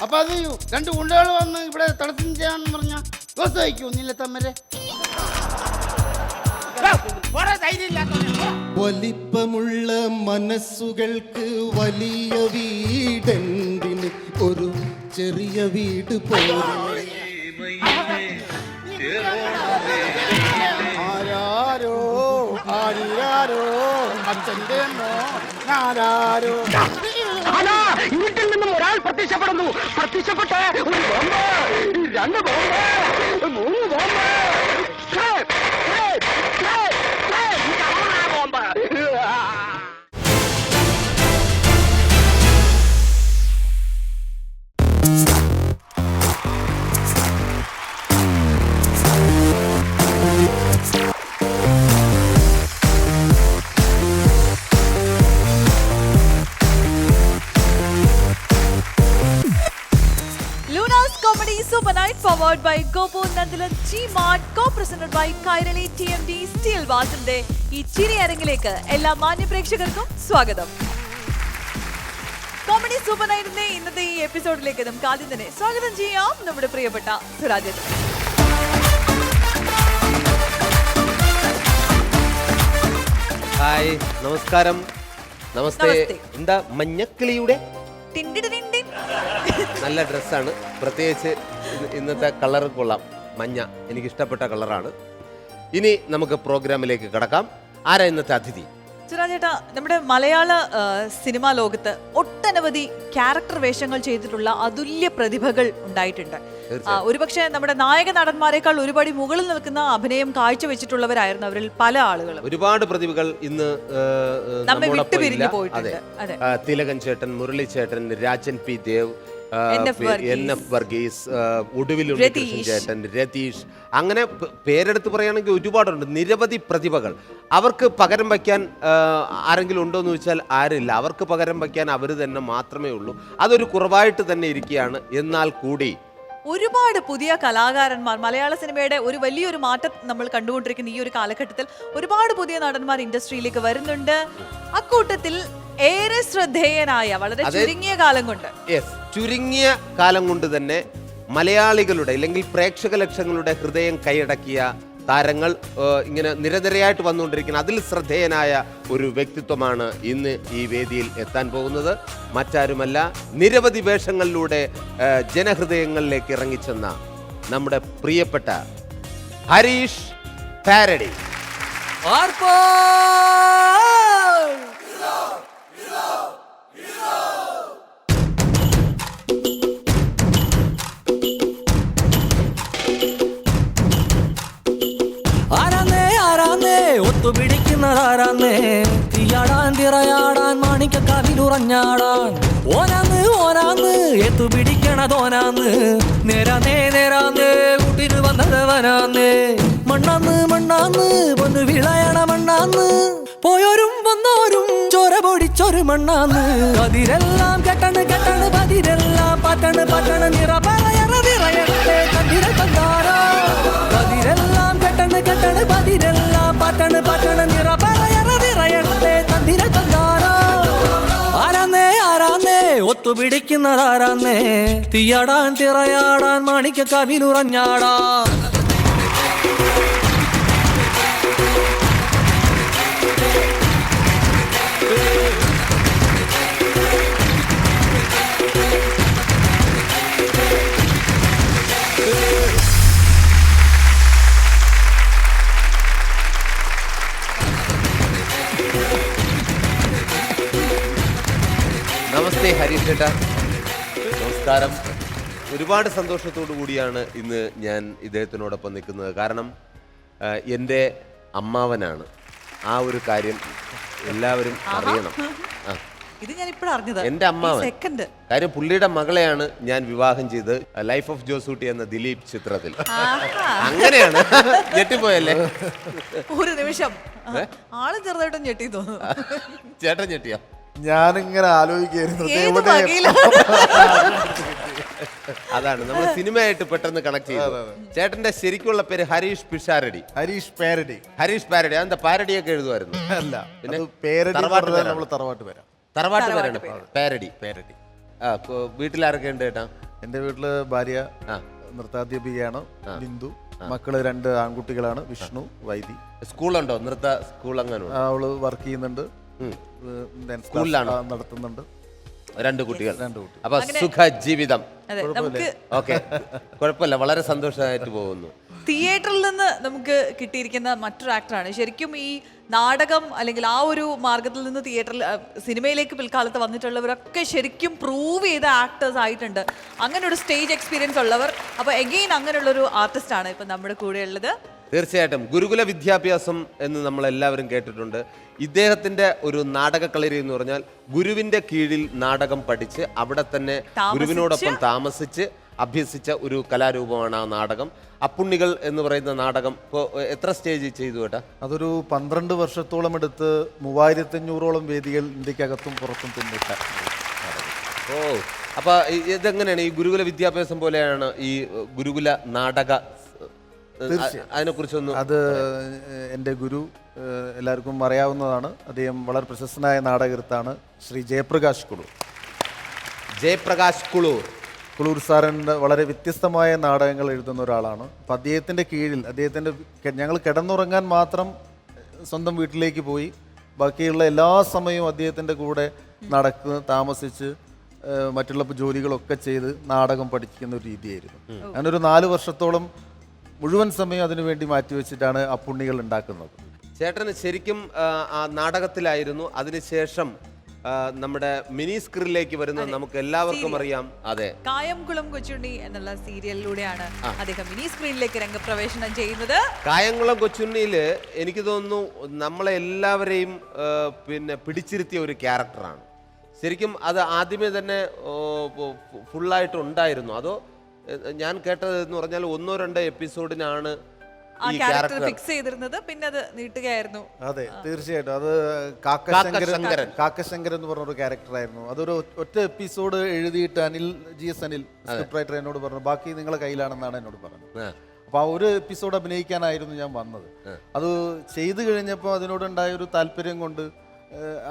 അപ്പൊ അത് 2 ഗുണ്ടകൾ വന്ന് ഇവിടെ തടസ്സം ചെയ്യാന്ന് പറഞ്ഞ ദിവസം അയക്കൂ നീല തമ്മരെ. വലിപ്പമുള്ള മനസ്സുകൾക്ക് വലിയ വീടെന്തിന് ഒരു ചെറിയ വീട് പോലെ. ആരാരോ ആരാരോ അച്ഛൻ്റെ ആരാരോ. വീട്ടിൽ നിന്നും ഒരാൾ പ്രത്യക്ഷപ്പെടുന്നു. പ്രത്യക്ഷപ്പെട്ട ഒരു bomb, 2 bomb, 3 bomb. Super Night powered by Gopo Nandalan G-Mart, co-presented by Kairali TMD Steel Bathന്റെ ഈ ചിരി അരങ്ങിലേക്ക് എല്ലാ മാന്യ പ്രേക്ഷകർക്കും സ്വാഗതം. കോമഡി സൂപ്പർ നൈറ്റിന്റെ ഇന്നത്തെ ഈ എപ്പിസോഡിലേക്ക് നമുക്ക് ആദ്യം തന്നെ സ്വാഗതം ചെയ്യാം നമ്മുടെ പ്രിയപ്പെട്ട സുരാജ്. ഹായ്, നമസ്കാരം. നമസ്തേ. എന്താ മഞ്ഞക്കിളിയുടെ നല്ല ഡ്രസ്സാണ്, പ്രത്യേകിച്ച് ഇന്നത്തെ കളർ കൊള്ളാം. മഞ്ഞ എനിക്കിഷ്ടപ്പെട്ട കളറാണ്. ഇനി നമുക്ക് പ്രോഗ്രാമിലേക്ക് കടക്കാം. ആരാ ഇന്നത്തെ അതിഥി? സുരാജേട്ടാ, നമ്മുടെ മലയാള സിനിമാ ലോകത്ത് ഒട്ടനവധി ക്യാരക്ടർ വേഷങ്ങൾ ചെയ്തിട്ടുള്ള അതുല്യ പ്രതിഭകൾ ഉണ്ടായിട്ടുണ്ട്. ഒരുപക്ഷെ നമ്മുടെ നായക നടന്മാരെക്കാൾ ഒരുപാട് മുകളിൽ നിൽക്കുന്ന അഭിനയം കാഴ്ചവെച്ചിട്ടുള്ളവരായിരുന്നു അവരിൽ പല ആളുകളും. ഒരുപാട് പ്രതിഭകൾ ഇന്ന് നമ്മെ വിട്ടുപിരിഞ്ഞു പോയിട്ടുണ്ട്. തിലകൻ ചേട്ടൻ, മുരളി ചേട്ടൻ, രാജൻ പി ദേവ്, NF വർഗീസ്, ഒടുവിലുള്ള ചേട്ടൻ, രതീഷ്, അങ്ങനെ പേരെടുത്ത് പറയുകയാണെങ്കിൽ ഒരുപാടുണ്ട്. നിരവധി പ്രതിഭകൾ. അവർക്ക് പകരം വയ്ക്കാൻ ആരെങ്കിലും ഉണ്ടോ എന്ന് ചോദിച്ചാൽ ആരില്ല. അവർക്ക് പകരം വയ്ക്കാൻ അവർ തന്നെ മാത്രമേ ഉള്ളൂ. അതൊരു കുറവായിട്ട് തന്നെ ഇരിക്കുകയാണ്. എന്നാൽ കൂടി ഒരുപാട് പുതിയ കലാകാരന്മാർ, മലയാള സിനിമയുടെ ഒരു വലിയൊരു മാറ്റം നമ്മൾ കണ്ടുകൊണ്ടിരിക്കുന്ന ഈ ഒരു കാലഘട്ടത്തിൽ ഒരുപാട് പുതിയ നടന്മാർ ഇൻഡസ്ട്രിയിലേക്ക് വരുന്നുണ്ട്. അക്കൂട്ടത്തിൽ ഏറെ ശ്രദ്ധേയനായ, വളരെ ചുരുങ്ങിയ കാലം കൊണ്ട് ചുരുങ്ങിയ കാലം കൊണ്ട് തന്നെ മലയാളികളുടെ അല്ലെങ്കിൽ പ്രേക്ഷക ലക്ഷങ്ങളുടെ ഹൃദയം കൈയടക്കിയ താരങ്ങൾ ഇങ്ങനെ നിരനിരയായിട്ട് വന്നുകൊണ്ടിരിക്കുന്ന അതിൽ ശ്രദ്ധേയനായ ഒരു വ്യക്തിത്വമാണ് ഇന്ന് ഈ വേദിയിൽ എത്താൻ പോകുന്നത്. മറ്റാരുമല്ല, നിരവധി വേഷങ്ങളിലൂടെ ജനഹൃദയങ്ങളിലേക്ക് ഇറങ്ങിച്ചെന്ന നമ്മുടെ പ്രിയപ്പെട്ട ഹരീഷ് പാരഡി. ഒത്തുപിടിക്കുന്നതാരാന്നേ, തീയാടാൻ തിറയാടാൻ മാണിക്കക്കാവിലുറഞ്ഞാടാൻ. ഓനാന്ന് ഓനാന്ന് എത്തുപിടിക്കണതോനാന്ന്, നേരാന്നേ നേരാന്നേ കൂട്ടിന് വന്നതവനാന്നേ. മണ്ണാന്ന് മണ്ണാന്ന് വന്ന് വിളയണ മണ്ണാന്ന്, പോയോരും വന്നോരും ചോര പൊടിച്ചൊരു മണ്ണാന്ന്. അതിരെല്ലാം കെട്ടണ് കെട്ടണ് പതിരെല്ലാം പറ്റണ് പറ്റണ് നിറ പറയണ നിറയട്ടെ കണ്ടിര കണ്ടാരോ. അതിരെല്ലാം കെട്ടണ് കെട്ടണ് പതിരെല്ലാം പറ്റണ് പറ്റണ് നിറ പറയണ നിറയട്ടെ കണ്ടിര കണ്ടാരോ. ആരാന്നേ ആരാന്നേ ഒത്തുപിടിക്കുന്നതാരാന്നേ, തീയാടാൻ തിറയാടാൻ മാണിക്കക്കാവിലുറഞ്ഞാടാൻ. നമസ്തേ ഹരീഷ് ചേട്ടാ, നമസ്കാരം. ഒരുപാട് സന്തോഷത്തോടു കൂടിയാണ് ഇന്ന് ഞാൻ ഇദ്ദേഹത്തിനോടൊപ്പം നിൽക്കുന്നത്. കാരണം എൻ്റെ അമ്മാവനാണ്. ആ ഒരു കാര്യം എല്ലാവരും അറിയണം. ഇത് ഞാൻ ഇപ്പോഴും അറിഞ്ഞത്. എൻ്റെ അമ്മാവൻ. കാര്യം പുള്ളിയുടെ മകളെയാണ് ഞാൻ വിവാഹം ചെയ്ത് ലൈഫ് ഓഫ് ജോസൂട്ടി എന്ന ദിലീപ് ചിത്രത്തിൽ. അങ്ങനെയാണ്. ഞെട്ടിപ്പോയല്ലേ? ഒരു നിമിഷം ആള് ചെറുതായിട്ടും ഞെട്ടി തോന്നുന്നു. ചേട്ടൻ ഞെട്ടിയോ? ഞാനിങ്ങനെ ആലോചിക്കായിരുന്നു. അതാണ് നമ്മൾ സിനിമയായിട്ട് പെട്ടെന്ന് കണക്ട് ചെയ്തു. ചേട്ടന്റെ ശരിക്കുള്ള പേര് ഹരീഷ് പിഷാരടി. ഹരീഷ് പാരഡി. ഹരീഷ് പാരഡി. അതെന്താ പാരഡിയൊക്കെ എഴുതുമായിരുന്നു? അല്ല, പിന്നെ തറവാട്ട് പേരാണ് പാരഡി. പാരഡി. വീട്ടിലാരൊക്കെ ഉണ്ട് ചേട്ടാ? എൻ്റെ വീട്ടില് ഭാര്യ ആ. നൃത്താധ്യാപികയാണ് ബിന്ദു. മക്കള് 2 ആൺകുട്ടികളാണ്, വിഷ്ണു, വൈദി. സ്കൂളുണ്ടോ? നൃത്ത സ്കൂൾ അങ്ങനെ അവള് വർക്ക് ചെയ്യുന്നുണ്ട്, സ്കൂളിലാണോ? നടത്തുന്നുണ്ട്. 2 കുട്ടികൾ. 2 കുട്ടികൾ. അപ്പൊ സുഖ ജീവിതം. അതെ, നമുക്ക് ഓക്കെ, കുഴപ്പമില്ല, വളരെ സന്തോഷമായിട്ട് പോകുന്നു. തിയേറ്ററിൽ നിന്ന് നമുക്ക് കിട്ടിയിരിക്കുന്ന മറ്റൊരു ആക്ടറാണ്. ശരിക്കും ഈ നാടകം അല്ലെങ്കിൽ ആ ഒരു മാർഗത്തിൽ നിന്ന് തിയേറ്ററിൽ സിനിമയിലേക്ക് പിൽക്കാലത്ത് വന്നിട്ടുള്ളവരൊക്കെ ശരിക്കും പ്രൂവ് ചെയ്ത ആക്ടേഴ്സ് ആയിട്ടുണ്ട്. അങ്ങനെ ഒരു സ്റ്റേജ് എക്സ്പീരിയൻസ് ഉള്ളവർ. അപ്പോൾ എഗെയിൻ അങ്ങനെയുള്ളൊരു ആർട്ടിസ്റ്റാണ് ഇപ്പം നമ്മുടെ കൂടെ ഉള്ളത്. തീർച്ചയായിട്ടും ഗുരുകുല വിദ്യാഭ്യാസം എന്ന് നമ്മൾ എല്ലാവരും കേട്ടിട്ടുണ്ട്. ഇദ്ദേഹത്തിന്റെ ഒരു നാടകക്കളരി എന്ന് പറഞ്ഞാൽ ഗുരുവിന്റെ കീഴിൽ നാടകം പഠിച്ച് അവിടെ തന്നെ ഗുരുവിനോടൊപ്പം താമസിച്ച് അഭ്യസിച്ച ഒരു കലാരൂപമാണ് ആ നാടകം. അപ്പുണ്ണികൾ എന്ന് പറയുന്ന നാടകം ഇപ്പോൾ എത്ര സ്റ്റേജ് ചെയ്തു കേട്ടാ? അതൊരു 12 വർഷത്തോളം എടുത്ത് 3500ഓളം വേദികൾ ഇന്ത്യക്കകത്തും പുറത്തും പിന്നിട്ട. ഓ, അപ്പൊ ഇതെങ്ങനെയാണ് ഈ ഗുരുകുല വിദ്യാഭ്യാസം പോലെയാണ് ഈ ഗുരുകുല നാടക? അതിനെക്കുറിച്ചൊന്നും. അത് എൻ്റെ ഗുരു എല്ലാവർക്കും അറിയാവുന്നതാണ്. അദ്ദേഹം വളരെ പ്രശസ്തനായ നാടകൃത്താണ് ശ്രീ ജയപ്രകാശ് കുളൂർ. ജയപ്രകാശ് കുളൂർ സാറിൻ്റെ വളരെ വ്യത്യസ്തമായ നാടകങ്ങൾ എഴുതുന്ന ഒരാളാണ്. അപ്പം അദ്ദേഹത്തിൻ്റെ കീഴിൽ ഞങ്ങൾ കിടന്നുറങ്ങാൻ മാത്രം സ്വന്തം വീട്ടിലേക്ക് പോയി ബാക്കിയുള്ള എല്ലാ സമയവും അദ്ദേഹത്തിൻ്റെ കൂടെ താമസിച്ച് മറ്റുള്ള ജോലികളൊക്കെ ചെയ്ത് നാടകം പഠിക്കുന്ന ഒരു രീതിയായിരുന്നു. അങ്ങനൊരു 4 വർഷത്തോളം മുഴുവൻ സമയം അതിനുവേണ്ടി മാറ്റിവെച്ചിട്ടാണ് അപ്പുണ്ണികൾ ഉണ്ടാക്കുന്നത്. ചേട്ടന് ശരിക്കും ആ നാടകത്തിലായിരുന്നു. അതിനുശേഷം നമ്മുടെ മിനി സ്ക്രീനിലേക്ക് വരുന്നത് നമുക്ക് എല്ലാവർക്കും അറിയാം. അതെ, കായംകുളം കൊച്ചുണ്ണി എന്നുള്ള സീരിയലിലൂടെയാണ് അദ്ദേഹം മിനി സ്ക്രീനിലേക്ക് രംഗപ്രവേശനം ചെയ്യുന്നത്. കായംകുളം കൊച്ചുണ്ണിയില് എനിക്ക് തോന്നുന്നു നമ്മളെ എല്ലാവരെയും പിന്നെ പിടിച്ചിരുത്തിയ ഒരു ക്യാരക്ടറാണ്. ശരിക്കും അത് ആദ്യമേ തന്നെ ഫുള്ളായിട്ട് ഉണ്ടായിരുന്നു? അതോ ഞാൻ കേട്ടത് എന്ന് പറഞ്ഞാൽ 1-2 എപ്പിസോഡിനാണ് ആ ക്യാരക്ടർ ഫിക്സ് ചെയ്തിരുന്നത്, പിന്നെ അത് നീട്ടുകയായിരുന്നു? അതെ, തീർച്ചയായിട്ടും. അത് കാക്കശങ്കരൻ എന്ന് പറഞ്ഞൊരു ക്യാരക്ടറായിരുന്നു. അതൊരു ഒറ്റ എപ്പിസോഡ് എഴുതിയിട്ട് അനിൽ സ്ക്രിപ്റ്റ് റൈറ്റർ എന്നോട് പറഞ്ഞു, ബാക്കി നിങ്ങളെ കയ്യിലാണെന്നാണ് എന്നോട് പറഞ്ഞത്. അപ്പോൾ ആ ഒരു എപ്പിസോഡ് അഭിനയിക്കാനായിരുന്നു ഞാൻ വന്നത്. അത് ചെയ്തു കഴിഞ്ഞപ്പോൾ അതിനോടുണ്ടായ ഒരു താല്പര്യം കൊണ്ട്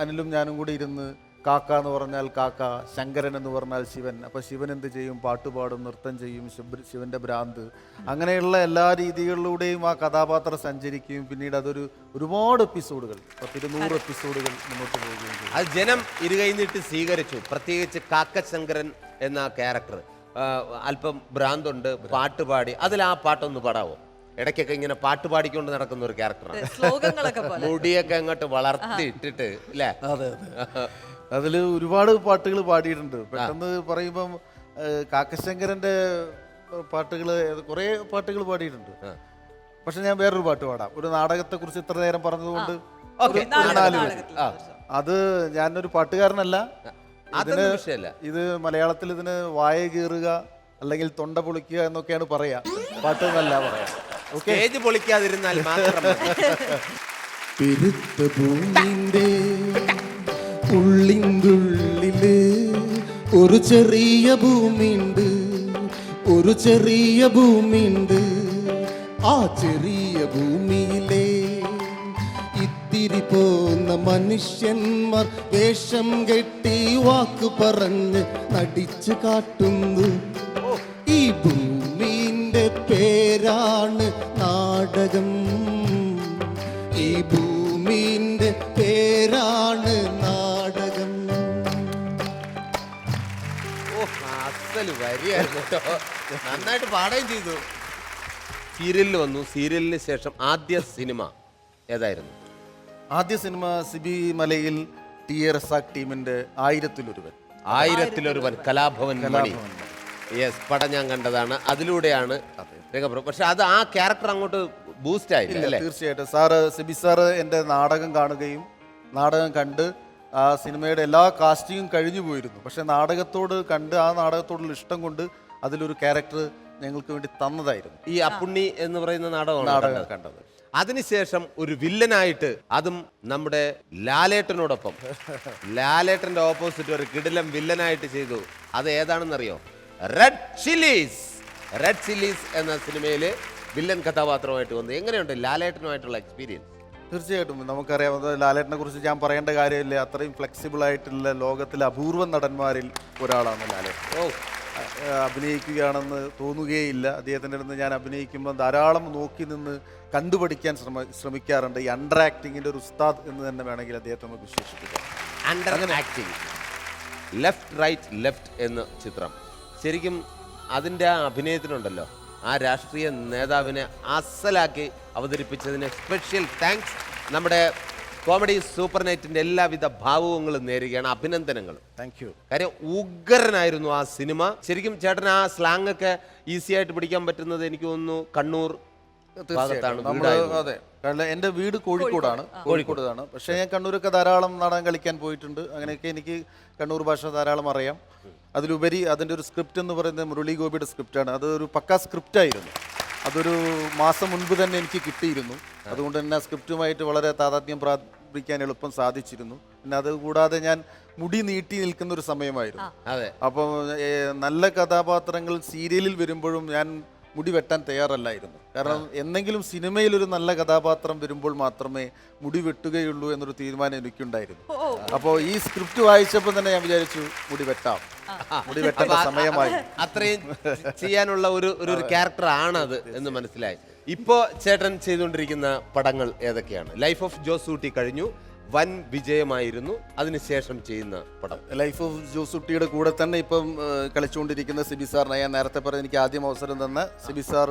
അനിലും ഞാനും കൂടി ഇരുന്ന് കാക്ക എന്ന് പറഞ്ഞാൽ കാക്ക, ശങ്കരൻ എന്ന് പറഞ്ഞാൽ ശിവൻ. അപ്പോൾ ശിവൻ എന്ത് ചെയ്യും? പാട്ടുപാടും, നൃത്തം ചെയ്യും, ശിവന്റെ ഭ്രാന്ത്, അങ്ങനെയുള്ള എല്ലാ രീതികളിലൂടെയും ആ കഥാപാത്രം സഞ്ചരിക്കുകയും പിന്നീട് അതൊരു ഒരുപാട് എപ്പിസോഡുകൾ 100 എപ്പിസോഡുകൾ മുന്നോട്ട് പോവുകയും ചെയ്യും. അത് ജനം ഇരുകൈനീട്ട് സ്വീകരിച്ചു. പ്രത്യേകിച്ച് കാക്ക ശങ്കരൻ എന്ന ക്യാരക്ടർ അല്പം ഭ്രാന്തുണ്ട്, പാട്ടുപാടി. അതിൽ ആ പാട്ടൊന്ന് പാടാവോ? ഇടയ്ക്കൊക്കെ ഇങ്ങനെ പാട്ട് പാടിക്കൊണ്ട് നടക്കുന്ന ഒരു ക്യാരക്ടറാണ്. മുടിയൊക്കെ അങ്ങോട്ട് വളർത്തി ഇട്ടിട്ട് അല്ലേ? അതെ അതെ, അതിൽ ഒരുപാട് പാട്ടുകൾ പാടിയിട്ടുണ്ട്. പെട്ടെന്ന് പറയുമ്പം കാക്കശങ്കരന്റെ പാട്ടുകൾ കുറേ പാട്ടുകൾ പാടിയിട്ടുണ്ട്. പക്ഷെ ഞാൻ വേറൊരു പാട്ട് പാടാം. ഒരു നാടകത്തെ കുറിച്ച് ഇത്ര നേരം പറഞ്ഞതുകൊണ്ട് അത് ഞാനൊരു പാട്ടുകാരനല്ല. ഇത് മലയാളത്തിൽ ഇതിന് വായ കീറുക അല്ലെങ്കിൽ തൊണ്ട പൊളിക്കുക എന്നൊക്കെയാണ് പറയാ. പാട്ട് എന്നല്ല പറയാ. സ്റ്റേജ് പൊളിക്കാതിരുന്നാൽ മാത്രം. പെരുത്ത ഭൂമിന്റെ ഉള്ളിന്തുള്ളില് ഒരു ചെറിയ ഭൂമിയുണ്ട്, ഒരു ചെറിയ ഭൂമിയുണ്ട്. ആ ചെറിയ ഭൂമിയിലെ ഇത്തിരി പോന്ന മനുഷ്യന്മാർ വേഷം കെട്ടി വാക്ക് പറഞ്ഞ് നടിച്ചു കാട്ടുന്നു. ഈ ഭൂമിന്റെ പേരാണ് നാടകം, ഈ ഭൂമിന്റെ പേരാണ് നാടകം. അസല് വരിയായിരുന്നു കേട്ടോ. നന്നായിട്ട് പാടുകയും ചെയ്തു. സീരിയലിൽ വന്നു. സീരിയലിന് ശേഷം ആദ്യ സിനിമ ഏതായിരുന്നു? ആദ്യ സിനിമ സിബി മലയിൽ ടി.എ. റസാഖ് ടീമിന്റെ 1000-ലൊരുവൻ കലാഭവൻ മണി. യെസ്, പടം ഞാൻ കണ്ടതാണ്. അതിലൂടെയാണ് പക്ഷെ അത് ആ ക്യാരക്ടർ അങ്ങോട്ട് ബൂസ്റ്റ് ആയില്ല. തീർച്ചയായിട്ടും സിബി സാറ് എൻ്റെ നാടകം കാണുകയും നാടകം കണ്ട് ആ സിനിമയുടെ എല്ലാ കാസ്റ്റിങ്ങും കഴിഞ്ഞു പോയിരുന്നു. പക്ഷെ നാടകത്തോട് കണ്ട് ആ നാടകത്തോടുള്ള ഇഷ്ടം കൊണ്ട് അതിലൊരു ക്യാരക്ടർ ഞങ്ങൾക്ക് വേണ്ടി തന്നതായിരുന്നു. ഈ അപ്പുണ്ണി എന്ന് പറയുന്ന നാടകം കണ്ടത്. അതിനുശേഷം ഒരു വില്ലനായിട്ട്, അതും നമ്മുടെ ലാലേട്ടനോടൊപ്പം, ലാലേട്ടന്റെ ഓപ്പോസിറ്റ് ഒരു കിടിലം വില്ലനായിട്ട് ചെയ്തു. അത് ഏതാണെന്നറിയോ? റെഡ് ചില്ലീസ് എന്ന സിനിമയിൽ വില്ലൻ കഥാപാത്രമായിട്ട് വന്നു. എങ്ങനെയുണ്ട് ലാലേട്ടനുമായിട്ടുള്ള എക്സ്പീരിയൻസ്? തീർച്ചയായിട്ടും നമുക്കറിയാവുന്നത് ലാലേട്ടനെ കുറിച്ച് ഞാൻ പറയേണ്ട കാര്യമില്ല. അത്രയും ഫ്ലെക്സിബിൾ ആയിട്ടുള്ള ലോകത്തിലെ അപൂർവ നടന്മാരിൽ ഒരാളാണ് ലാലേട്ടൻ. അഭിനയിക്കുകയാണെന്ന് തോന്നുകയില്ല. അദ്ദേഹത്തിൻ്റെ അടുത്ത് ഞാൻ അഭിനയിക്കുമ്പോൾ ധാരാളം നോക്കി നിന്ന് കണ്ടുപഠിക്കാൻ ശ്രമിക്കാറുണ്ട്. ഈ അണ്ടർ ആക്ടിങ്ങിൻ്റെ ഒരു ഉസ്താദ് എന്ന് തന്നെ വേണമെങ്കിൽ അദ്ദേഹത്തെ നമുക്ക് വിശേഷിപ്പിക്കാം. Under acting, left right left എന്ന ചിത്രം ശരിക്കും അതിൻ്റെ ആ അഭിനയത്തിനുണ്ടല്ലോ, ആ രാഷ്ട്രീയ നേതാവിനെ അസലാക്കി അവതരിപ്പിച്ചതിന് സ്പെഷ്യൽ താങ്ക്സ്. നമ്മുടെ കോമഡി സൂപ്പർ നൈറ്റിൻ്റെ എല്ലാവിധ ഭാവുകങ്ങളും നേരുകയാണ്, അഭിനന്ദനങ്ങളും. Thank you. കാര്യം ഉഗ്രനായിരുന്നു ആ സിനിമ. ശരിക്കും ചേട്ടൻ ആ സ്ലാങ് ഒക്കെ ഈസി ആയിട്ട് പിടിക്കാൻ പറ്റുന്നത് എനിക്ക് തോന്നുന്നു കണ്ണൂർ ഭാഗത്താണ് വീടായിരുന്നു. അതെ, കാരണം എൻ്റെ വീട് കോഴിക്കോടാണ്. കോഴിക്കോടാണ്. പക്ഷേ ഞാൻ കണ്ണൂരൊക്കെ ധാരാളം നാടകം കളിക്കാൻ പോയിട്ടുണ്ട്. അങ്ങനെയൊക്കെ എനിക്ക് കണ്ണൂർ ഭാഷ ധാരാളം അറിയാം. അതിലുപരി അതിൻ്റെ ഒരു സ്ക്രിപ്റ്റ് എന്ന് പറയുന്നത് മുരളി ഗോപിയുടെ സ്ക്രിപ്റ്റാണ്. അതൊരു പക്കാ സ്ക്രിപ്റ്റായിരുന്നു. അതൊരു മാസം മുൻപ് തന്നെ എനിക്ക് കിട്ടിയിരുന്നു. അതുകൊണ്ട് തന്നെ ആ സ്ക്രിപ്റ്റുമായിട്ട് വളരെ താതാത്മ്യം പ്രാപിക്കാൻ എളുപ്പം സാധിച്ചിരുന്നു. പിന്നെ അതുകൂടാതെ ഞാൻ മുടി നീട്ടി നിൽക്കുന്ന ഒരു സമയമായിരുന്നു. അതെ. അപ്പം നല്ല കഥാപാത്രങ്ങൾ സീരിയലിൽ വരുമ്പോഴും ഞാൻ മുടി വെട്ടാൻ തയ്യാറല്ലായിരുന്നു. കാരണം എന്തെങ്കിലും സിനിമയിൽ ഒരു നല്ല കഥാപാത്രം വരുമ്പോൾ മാത്രമേ മുടി വെട്ടുകയുള്ളൂ എന്നൊരു തീരുമാനം എനിക്കുണ്ടായിരുന്നു. അപ്പോൾ ഈ സ്ക്രിപ്റ്റ് വായിച്ചപ്പോൾ തന്നെ ഞാൻ വിചാരിച്ചു മുടി വെട്ടാം, മുടി വെട്ടേണ്ട സമയമായി. അത്രയും ചെയ്യാനുള്ള ഒരു ക്യാരക്ടർ ആണത് എന്ന് മനസ്സിലായി. ഇപ്പോ ചേട്ടൻ ചെയ്തുകൊണ്ടിരിക്കുന്ന പടങ്ങൾ ഏതൊക്കെയാണ്? ലൈഫ് ഓഫ് ജോസൂട്ടി കഴിഞ്ഞു, വൻ വിജയമായിരുന്നു. അതിനുശേഷം ചെയ്യുന്ന പടം ലൈഫ് ഓഫ് ജോസൂട്ടിയുടെ കൂടെ തന്നെ ഇപ്പം കളിച്ചുകൊണ്ടിരിക്കുന്ന സിബി സാറിനെ ഞാൻ നേരത്തെ പറഞ്ഞ എനിക്ക് ആദ്യം അവസരം തന്ന സിബി സാർ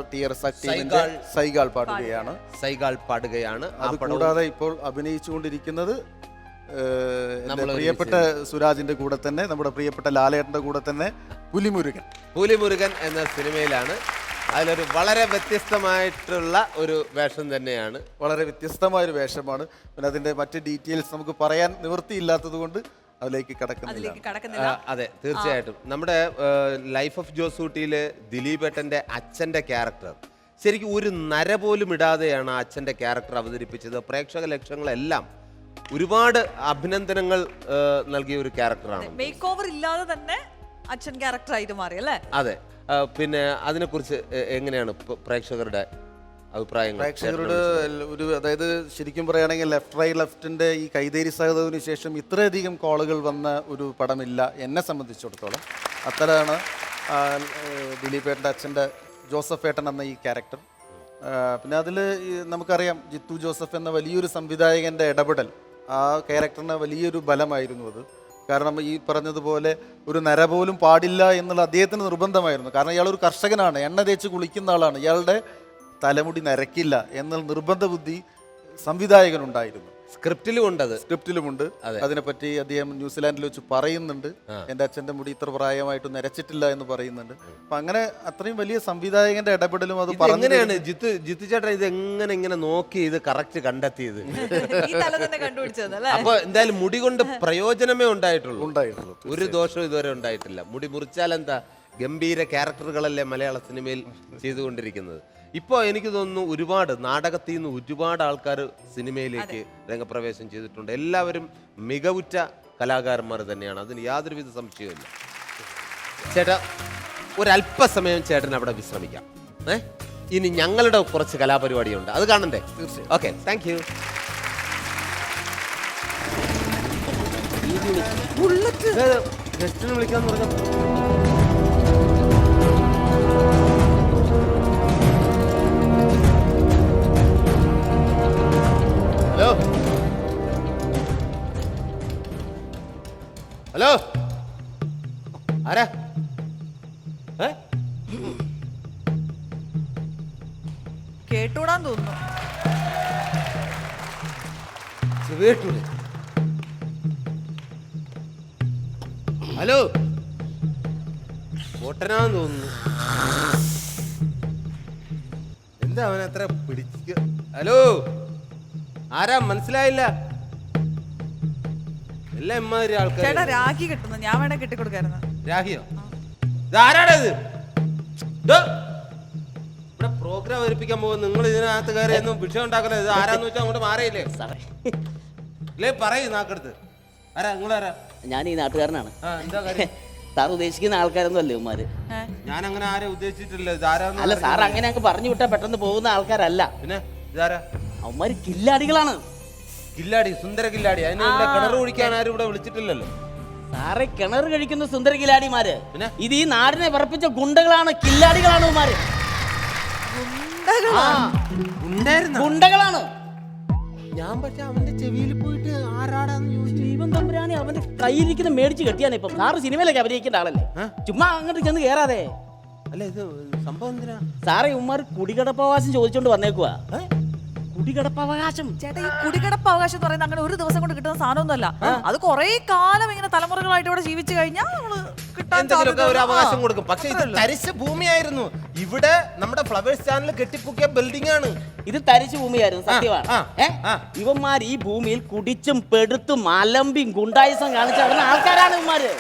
സൈഗാൾ പാടുകയാണ്. സൈഗാൾ പാടുകയാണ്. അത് കൂടാതെ ഇപ്പോൾ അഭിനയിച്ചുകൊണ്ടിരിക്കുന്നത് പ്രിയപ്പെട്ട സുരാജിന്റെ കൂടെ തന്നെ, നമ്മുടെ പ്രിയപ്പെട്ട ലാലേട്ടന്റെ കൂടെ തന്നെ പുലിമുരുകൻ എന്ന സിനിമയിലാണ്. അതിലൊരു വളരെ വ്യത്യസ്തമായിട്ടുള്ള ഒരു വേഷം തന്നെയാണ്. വളരെ വ്യത്യസ്തമായൊരു വേഷമാണ്. പിന്നെ അതിന്റെ മറ്റ് ഡീറ്റെയിൽസ് നമുക്ക് പറയാൻ നിവൃത്തിയില്ലാത്തത് കൊണ്ട് അതിലേക്ക് കടക്കുന്നില്ല. അതെ, തീർച്ചയായിട്ടും. നമ്മുടെ ലൈഫ് ഓഫ് ജോസൂട്ടിയിലെ ദിലീപേട്ടന്റെ അച്ഛന്റെ ക്യാരക്ടർ ശരിക്കും ഒരു നര പോലും ഇടാതെയാണ് ആ അച്ഛന്റെ ക്യാരക്ടർ അവതരിപ്പിച്ചത്. പ്രേക്ഷക ലക്ഷങ്ങളെല്ലാം ഒരുപാട് അഭിനന്ദനങ്ങൾ നൽകിയ ഒരു ക്യാരക്ടറാണ്. മേക്ക് ഓവർ ഇല്ലാതെ തന്നെ അച്ഛൻ ക്യാരക്ടറായിട്ട് മാറി അല്ലേ? അതെ. പിന്നെ അതിനെക്കുറിച്ച് എങ്ങനെയാണ് പ്രേക്ഷകരുടെ അഭിപ്രായങ്ങൾ? പ്രേക്ഷകരുടെ ഒരു, അതായത് ശരിക്കും പറയുകയാണെങ്കിൽ ലെഫ്റ്റിന്റെ ഈ കൈതേരി സഹോദരന് ശേഷം ഇത്രയധികം കോളുകൾ വന്ന ഒരു പടമില്ല എന്നെ സംബന്ധിച്ചിടത്തോളം. അത്തരമാണ് ദിലീപേട്ടൻ്റെ അച്ഛൻ്റെ ജോസഫ് ഏട്ടൻ എന്ന ഈ ക്യാരക്ടർ. പിന്നെ അതിൽ നമുക്കറിയാം ജിത്തു ജോസഫ് എന്ന വലിയൊരു സംവിധായകൻ്റെ ഇടപെടൽ ആ ക്യാരക്ടറിന് വലിയൊരു ബലമായിരുന്നു അത്. കാരണം ഈ പറഞ്ഞതുപോലെ ഒരു നര പോലും പാടില്ല എന്നുള്ള അദ്ദേഹത്തിന് നിർബന്ധമായിരുന്നു. കാരണം ഇയാൾ ഒരു കർഷകനാണ്, എണ്ണ തേച്ച് കുളിക്കുന്ന ആളാണ്. ഇയാളുടെ തലമുടി നരക്കില്ല എന്നുള്ള നിർബന്ധ ബുദ്ധി സംവിധായകനുണ്ടായിരുന്നു. സ്ക്രിപ്റ്റിലുമുണ്ട്. അതിനെപ്പറ്റി അദ്ദേഹം ന്യൂസിലാൻഡിൽ വെച്ച് പറയുന്നുണ്ട്. എൻ്റെ അച്ഛൻ്റെ മുടി ഇത്ര പ്രായമായിട്ട് നരച്ചിട്ടില്ല എന്ന് പറയുന്നുണ്ട്. അപ്പൊ അങ്ങനെ അത്രയും വലിയ സംവിധായകന്റെ ഇടപെടലും അത് എങ്ങനെയാണ് ജിത്തു ചേട്ടൻ ഇത് ഇങ്ങനെ നോക്കി ഇത് കറക്റ്റ് കണ്ടെത്തിയത്? അപ്പൊ എന്തായാലും മുടി കൊണ്ട് പ്രയോജനമേ ഉണ്ടായിട്ടുള്ളൂ. ഒരു ദോഷവും ഇതുവരെ ഉണ്ടായിട്ടില്ല. മുടി മുറിച്ചാൽ എന്താ, ഗംഭീര ക്യാരക്ടറുകളല്ലേ മലയാള സിനിമയിൽ ചെയ്തുകൊണ്ടിരിക്കുന്നത്. ഇപ്പോൾ എനിക്ക് തോന്നുന്നു ഒരുപാട് നാടകത്തിൽ നിന്ന് ഒരുപാട് ആൾക്കാർ സിനിമയിലേക്ക് രംഗപ്രവേശം ചെയ്തിട്ടുണ്ട്. എല്ലാവരും മികവുറ്റ കലാകാരന്മാർ തന്നെയാണ്, അതിന് യാതൊരുവിധ സംശയവുമില്ല. ചേട്ടാ, ഒരല്പസമയം ചേട്ടൻ അവിടെ വിശ്രമിക്കാം. ഇനി ഞങ്ങളുടെ കുറച്ച് കലാപരിപാടിയുണ്ട്, അത് കാണണ്ടേ? തീർച്ചയായും. Okay, thank you. ഗസ്റ്റിനെ വിളിക്കാന്ന് പറഞ്ഞ ഹലോ, ആരാ? കേട്ടൂടാൻ തോന്നുന്നു. ഹലോ, പൊട്ടനാന്ന് തോന്നുന്നു. എന്താ അവൻ അത്ര പിടിക്ക? ഹലോ, ആരാ? മനസ്സിലായില്ല. എല്ലാ എമ്മാതിരി ആൾക്കാർ. ചേട്ടാ, രാഖി കിട്ടുന്നു, ഞാൻ വേണേ കെട്ടിക്കൊടുക്കായിരുന്നു. രാഖിയോ? ഇതാരാടത്? ഇവിടെ പ്രോഗ്രാം അവതരിപ്പിക്കാൻ പോകും, നിങ്ങൾ ഇതിനകത്ത് കയറി ഒന്നും വിഷയം ഉണ്ടാക്കല. ഇത് ആരാന്ന് വെച്ചാൽ അങ്ങോട്ട് മാറിയില്ലേ? അല്ലേ പറയൂ, നാക്കെടുത്ത്. ആരാ നിങ്ങളാരാ? ഞാൻ ഈ നാട്ടുകാരനാണ്. എന്താ കാര്യം? സാർ ഉദ്ദേശിക്കുന്ന ആൾക്കാരൊന്നും അല്ലേ ഉമ്മാര്? ഞാൻ അങ്ങനെ ആരെ ഉദ്ദേശിച്ചിട്ടില്ല. ഇതാരാന്ന്? അല്ല സാർ, അങ്ങനെ അങ്ങ് പറഞ്ഞു വിട്ടാ പെട്ടെന്ന് പോകുന്ന ആൾക്കാരല്ല. പിന്നെ ഇതാരാ? അവന്മാര് കില്ലാടികളാണ്. കില്ലാടി, സുന്ദര കില്ലാടി. അതിന് ഇവിടെ കിണർ കുഴിക്കാൻ ആരും ഇവിടെ വിളിച്ചിട്ടില്ലല്ലോ. സാറേ കിണർ കഴിക്കുന്ന സുന്ദര കില്ലാടിമാര് ഇത് ഈ നാടിനെ വിറപ്പിച്ച ഗുണ്ടകളാണ്, കില്ലാടികളാണ് ഇവന്മാര്. ഗുണ്ടകളാണ്. ഞാൻ പക്ഷെ അവന്റെ ചെവിയിൽ പോയിട്ട് ആരാടാന്ന് ചോദിച്ചു. ജീവൻ തമ്പുരാനെ അവന്റെ കയ്യിലിരിക്കുന്ന മേടിച്ച് കെട്ടിയാണ് ഇപ്പം. സാറ് സിനിമയിലൊക്കെ അഭിനയിക്കേണ്ട ആളല്ലേ, ചുമ്മാ അങ്ങോട്ട് ചെന്ന് കേറാതെ. അല്ല ഇത് സംഭവം എന്തിനാ? സാറേ ഉമ്മാർ കുടികിടപ്പവകാശം ചോദിച്ചോണ്ട് വന്നേക്കുവാ. കുടികിടപ്പവകാശം. ചേട്ടാ ഈ കുടികിടപ്പ് അവകാശം എന്ന് പറയുന്നത് അങ്ങനെ ഒരു ദിവസം കൊണ്ട് കിട്ടുന്ന സാധനമൊന്നുമല്ല. അത് കുറെ കാലം ഇങ്ങനെ തലമുറകളായിട്ട് ഇവിടെ ജീവിച്ചു കഴിഞ്ഞാൽ എന്തെങ്കിലുമൊക്കെ ഒരു അവകാശം കൊടുക്കും. പക്ഷെ ഇത് തരിശ് ഭൂമിയായിരുന്നു. ഇവിടെ നമ്മുടെ ഫ്ലവേഴ്സ് ചാനൽ കെട്ടിപ്പൊക്കിയ ബിൽഡിംഗ് ആണ്. ഇത് തരിശു ഭൂമിയായിരുന്നു, സത്യമാണ്. ഇവന്മാർ ഈ ഭൂമിയിൽ കുടിച്ചും പെടുത്തും അലമ്പിയും ഗുണ്ടായിസം കാണിച്ച ആൾക്കാരാണ് ഇവന്മാര്.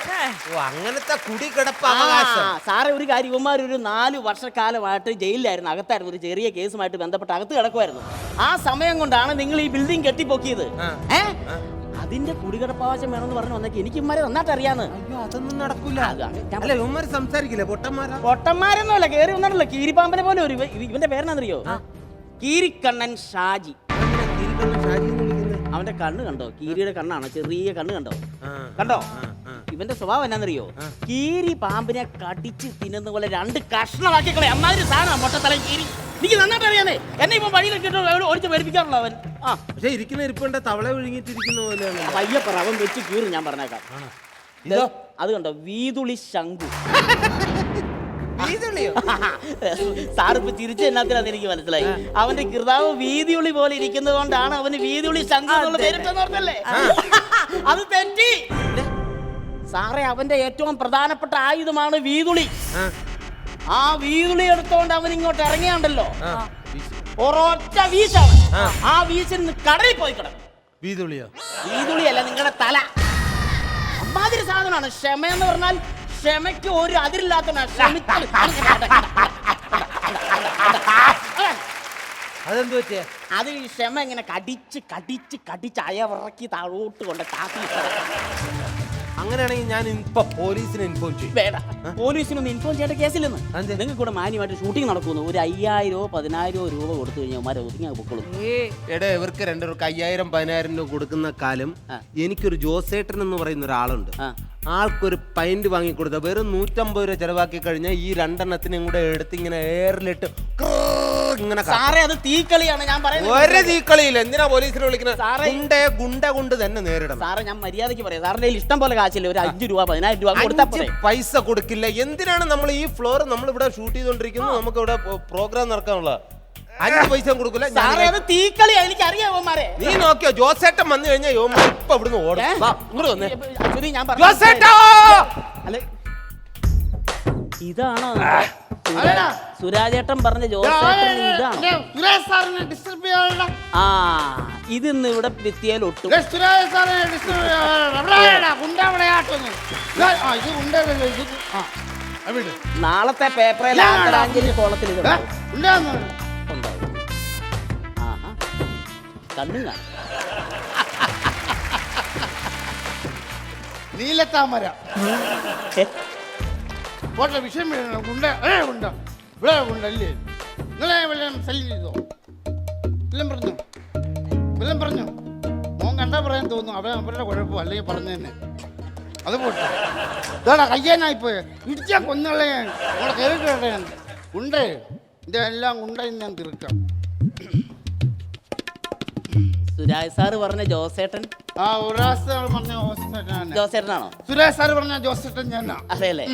അങ്ങനത്തെ കുടികിടപ്പ് അവകാശം. സാറേ ഒരു കാര്യം, ഇവന്മാർ ഒരു 4 വർഷക്കാലമായിട്ട് ജയിലിലായിരുന്നു, അകത്തായിരുന്നു. ഒരു ചെറിയ കേസുമായിട്ട് ബന്ധപ്പെട്ട് അകത്ത് കിടക്കുമായിരുന്നു. ആ സമയം കൊണ്ടാണ് നിങ്ങൾ ഈ ബിൽഡിംഗ് കെട്ടിപ്പൊക്കിയത്. അതിന്റെ കുടികിടപ്പവകാശം വേണമെന്ന് പറഞ്ഞു വന്നേക്ക് എനിക്ക് ഇവന്മാരെ നന്നായിട്ട് അറിയാന്ന്. അയ്യോ അതൊന്നും നടക്കൂല. അല്ല ഇവന്മാര് സംസാരിക്കില്ല, പൊട്ടന്മാരാ. പൊട്ടന്മാരൊന്നുമല്ല, കയറി വന്നിട്ടില്ല. കീരിപ്പാമ്പനെ പോലെ ഒരു ഇവന്റെ പേരെന്നാന്നറിയോ? കീരിക്കണ്ണൻ ഷാജി. അവന്റെ കണ്ണ് കണ്ടോ? കീരിയുടെ കണ്ണാണ്, ചെറിയ കണ്ണ് കണ്ടോ? കണ്ടോ? ഇവന്റെ സ്വഭാവം എന്നാന്നറിയോ? കീരി പാമ്പിനെ കടിച്ച് തിന്നുന്ന പോലെ 2 കഷ്ണമാക്കിക്കളെ. അമ്മാതിരി സാധനം മൊട്ടത്തലം കീരി. എനിക്ക് നന്നായിട്ട് അറിയാന്നേ. എന്നെ ഇപ്പൊ വഴിയിലൊക്കെ ഓടിച്ച് പേടിപ്പിക്കാറുള്ള അവൻ. പക്ഷെ ഇരിക്കുന്ന ഇരിപ്പുണ്ട് തവള വിഴുങ്ങിട്ടിരിക്കുന്ന പോലെയാണ്. പയ്യപ്പറ അവൻ വെച്ച് കീറി, ഞാൻ പറഞ്ഞേക്കാം. അത് കണ്ടോ? വീതുളി ശംഖു. സാറിപ്പോ തിരിച്ചു എന്നാത്തിനാന്ന് എനിക്ക് മനസ്സിലായി. അവന്റെ കൃതാവ് വീതിയുളി പോലെ ഇരിക്കുന്നത് കൊണ്ടാണ് അവന് വീതിയുളി ശംഖു എന്നുള്ള പേരിട്ടെന്ന് ഓർത്തല്ലേ? അത് തെറ്റി സാറേ. അവന്റെ ഏറ്റവും പ്രധാനപ്പെട്ട ആയുധമാണ് വീതുളി. ആ വീതുളി എടുത്തോണ്ട് അവൻ ഇങ്ങോട്ട് ഇറങ്ങിയാണ്ടല്ലോ, ഒരൊറ്റ വീശാണ്. ആ വീശിന് കടലിൽ പോയി കിടക്കും. വീതുളിയോ? വീതുളിയല്ല, നിങ്ങളുടെ തല. അമ്മാതിരി സാധനമാണ്. ക്ഷമ എന്ന് പറഞ്ഞാൽ ക്ഷമയ്ക്ക് ഒരു അതിരില്ലാത്ത. അതെന്ത് പറ്റിയ? അത് ഈ ക്ഷമ ഇങ്ങനെ കടിച്ച് കടിച്ച് കടിച്ച് അയവിറക്കി താഴോട്ട് കൊണ്ട് കാത്തി. അങ്ങനെയാണെങ്കിൽ ഞാൻ ഇപ്പൊ പോലീസിനെ ഇൻഫോം ചെയ്യും. വേണ്ട, പോലീസിനൊന്നും ഇൻഫോം ചെയ്യേണ്ട കേസില്ലെന്ന്. നിങ്ങൾക്ക് കൂടെ മാന്യമായിട്ട് ഷൂട്ടിംഗ് നടക്കുന്നു. ഒരു 5000 10,000 രൂപ കൊടുത്തു കഴിഞ്ഞാൽ അവന്മാരെ ഒതുങ്ങി പൊക്കളും. എടേ ഇവർക്ക് 2 പേർക്ക് 5000 10,000 രൂപ കൊടുക്കുന്ന കാലം എനിക്കൊരു ജോസേട്ടൻ എന്ന് പറയുന്ന ഒരാളുണ്ട്. ആൾക്കൊരു പൈന്റ് വാങ്ങിക്കൊടുത്ത വെറും 150 രൂപ ചെലവാക്കി കഴിഞ്ഞാൽ ഈ 2 എണ്ണത്തിനും കൂടെ എടുത്ത് ഇങ്ങനെ എയറിലിട്ട് ഇങ്ങനെ. സാറേ അത് തീക്കളിയാണ് ഞാൻ പറയുന്നത്. ഒരു തീക്കളിയില്ല. എന്തിനാ പോലീസിനെ വിളിക്കുന്നത്? ഗുണ്ട കൊണ്ട് തന്നെ നേരിടണം. സാറേ ഞാൻ മര്യാദയ്ക്ക് പറയാം. സാറിന്റെ ഇഷ്ടം പോലെ കാശില്ല. ഒരു 5 രൂപ 10,000 രൂപ കൊടുത്താൽ പൈസ കൊടുക്കില്ല. എന്തിനാണ് നമ്മൾ ഈ ഫ്ലോർ നമ്മൾ ഇവിടെ ഷൂട്ട് ചെയ്തോണ്ടിരിക്കുന്നത്? നമുക്ക് ഇവിടെ പ്രോഗ്രാം നടക്കാനുള്ള 5 പൈസ കൊടുക്കില്ല. തീക്കളിയാ, എനിക്ക് അറിയാവന്മാരെ. നീ നോക്കിയോ? ജോസേട്ടൻ വന്നു കഴിഞ്ഞാൽ ഇപ്പൊ ഇവിടുന്ന് ഓടും. ഇങ്ങോട്ട് വന്നേ. ഇതാണോ സുരാജേട്ടൻ പറഞ്ഞ ജോസേട്ടൻ? ഇതാണ്. ആ ഇതിന്ന് ഇവിടെ ഭിത്തിയാൽ ഒട്ടും. നാളത്തെ പേപ്പറിൽ ആദരാഞ്ജലി കോളത്തിൽ കണ്ണും കാണും. നീലത്താമര പോട്ടെ, വിഷയം ഗുണ്ട ഗുണ്ട ഇവിടെ ഗുണ്ടല്ലേ? നിങ്ങളെ വല്ലതും ശല്യം ചെയ്തോ? വല്ലതും പറഞ്ഞു മോൻ കണ്ടാ പറയാൻ തോന്നുന്നു. അവരുടെ കുഴപ്പം അല്ലെങ്കിൽ പറഞ്ഞു തന്നെ. അത് പോട്ടെ. ഇതാടാ കയ്യാനായിപ്പോയെ ഇടിച്ചാ കൊന്നുകളെ നമ്മളെ കേറിട്ടേ ഗുണ്ടേ. ഇതെല്ലാം ഗുണ്ടയിൽ ഞാൻ തീർക്കാം. സുരാജ് സാറ് പറഞ്ഞ ജോസേട്ടൻ ജോസേട്ടനാണോ? സുരേഷ് സാറ് പറഞ്ഞ ജോസേട്ടൻ ഞാനാ. അതെയല്ലേ?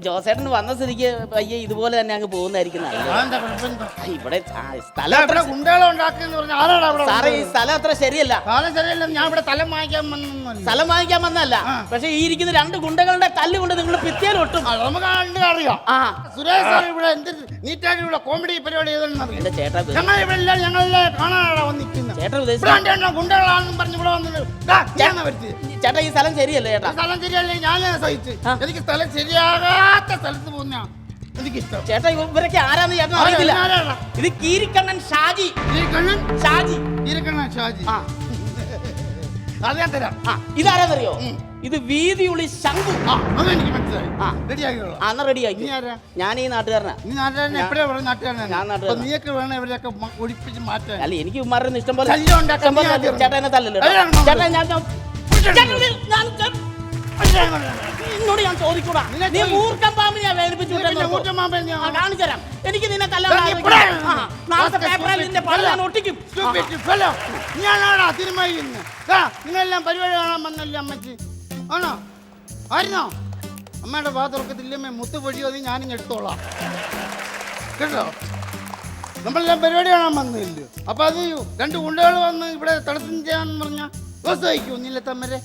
ജോസേട്ടൻ വന്ന സ്ഥിതിക്ക് പയ്യെ ഇതുപോലെ തന്നെ അങ്ങ് പോകുന്നതായിരിക്കും ഇവിടെ. സാറേ ഈ സ്ഥലം അത്ര ശരിയല്ല. ഞാൻ ഇവിടെ സ്ഥലം വാങ്ങിക്കാൻ വന്നല്ല. പക്ഷെ ഈ ഇരിക്കുന്ന 2 ഗുണ്ടകളുടെ തല്ലുകൊണ്ട് നിങ്ങൾ ഭിത്തിയാലൊട്ടും. നമുക്ക് അറിയാം. സുരേഷ് സാർ ഇവിടെ എന്ത് നീറ്റായിട്ട് ഇവിടെ കോമഡി പരിപാടി എന്റെ ചേട്ടാ ഞങ്ങളെല്ലാം കാണാനാണ് വന്നിരിക്കുന്നത്. ചേട്ടാ ഗുണ്ടകളാണെന്നും പറഞ്ഞു ഇവിടെ വന്നിട്ട് ചേട്ടാ ഈ സ്ഥലം ശരിയല്ലേ? ചേട്ടാ സ്ഥലം ശരിയല്ലേ? ഞാൻ സഹിച്ചു. എനിക്ക് സ്ഥലം ശരിയാകാത്ത സ്ഥലത്ത് പോകുന്ന എനിക്കിഷ്ടം. ചേട്ടാ ഇവരൊക്കെ ആരാന്ന് ചേട്ടൻ അറിയില്ല. ഇത് കീരിക്കണ്ണൻ ഷാജി. അത് ഞാൻ തരാം. ഇതാരാന്നറിയോ? ഇത് വീതിയുളി ശംഖു. അതെനിക്ക് മനസ്സിലായി. അന്ന് റെഡിയാക്കി. ഞാൻ ഈ നാട്ടുകാരനാ. നീയൊക്കെ വേണം ഇവരെയൊക്കെ ഒഴിപ്പിച്ച് മാറ്റാൻ. അല്ല എനിക്ക് ഉമ്മാരുടെ ഇഷ്ടം പോലെ ശല്യം ഉണ്ടാക്കാൻ ചേട്ടാ എന്നെ തല്ലല്ലോ. ചേട്ടാ നിന്നോട് ഞാൻ ചോദിക്കൂടാ. നീ മൂർഖൻ പാമ്പിനെയാ വേദനിപ്പിച്ചു കാണിച്ചു തരാം. എനിക്ക് നിന്നെ നാളത്തെ പേപ്പറിൽ നിന്റെ പല ഞാൻ ഒട്ടിക്കും. ഞാനാണോ തീരുമാനിക്കുന്നത്? നിങ്ങളെല്ലാം പരിപാടി കാണാൻ വന്നല്ലേ അമ്മച്ചി? ആണോ? ആയിരുന്നോ? അമ്മയുടെ ഭാഗത്തുറക്കത്തില്ലമ്മേ മുത്തുപൊഴിയോ അത് ഞാനും എടുത്തോളാം കേട്ടോ. നമ്മളെല്ലാം പരിപാടി കാണാൻ വന്നില്ലയോ? അപ്പൊ അത് 2 ഗുണ്ടകൾ വന്ന് ഇവിടെ തടസ്സം ചെയ്യാന്ന് പറഞ്ഞാൽ ദിവസം വയ്ക്കൂ ഒന്നില്ല തമ്മരെ.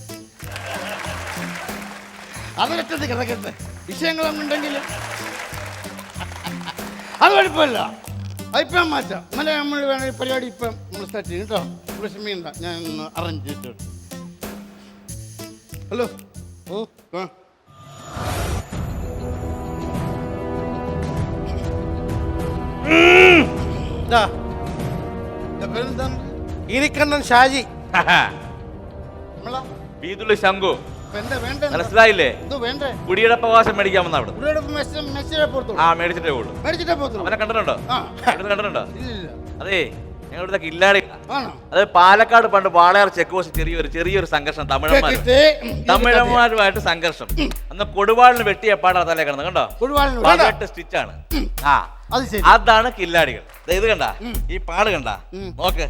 അതിലറ്റത്ത് കിടക്കട്ടെ വിഷയങ്ങളൊന്നുണ്ടെങ്കിൽ അത് കുഴപ്പമില്ല. അതിപ്പം മാറ്റാം. ഇന്നലെ നമ്മൾ വേണ പരിപാടി ഇപ്പം നമ്മൾ സ്റ്റാർട്ട് ചെയ്യും കേട്ടോ. വിഷമിയുണ്ട, ഞാൻ ഒന്ന് അറേഞ്ച് ചെയ്തിട്ട്. ഹലോ. ഓ ആ പേരെന്താണ്? ഇരിക്കണ്ണൻ ഷാജി. നമ്മളാ വീതുള്ളി ശംഖു. എന്താ വേണ്ട? മനസ്സിലായില്ലേ? എന്തോ വേണ്ടേ? കുടിയുടെ അവകാശം മേടിക്കാൻ വന്ന അവിടെ. ആ മേടിച്ചിട്ടേ ഉള്ളൂ. അവനെ കണ്ടിട്ടുണ്ടോ? കണ്ടിട്ടുണ്ടോ? അതെ ഞങ്ങളുടെ കില്ലാടി. അത് പാലക്കാട് പണ്ട് വാളയാർ ചെക്ക് പോസ്റ്റ് ചെറിയൊരു സംഘർഷം തമിഴന്മാരുമായിട്ട് സംഘർഷം. അന്ന് കൊടുവാളിന് വെട്ടിയ പാടാ തലേ കിടന്ന് കണ്ടോ? 18 സ്റ്റിച്ചാണ്. ആ അതാണ് കില്ലാടികൾ. ഇത് കണ്ട ഈ പാട് കണ്ട നോക്ക്.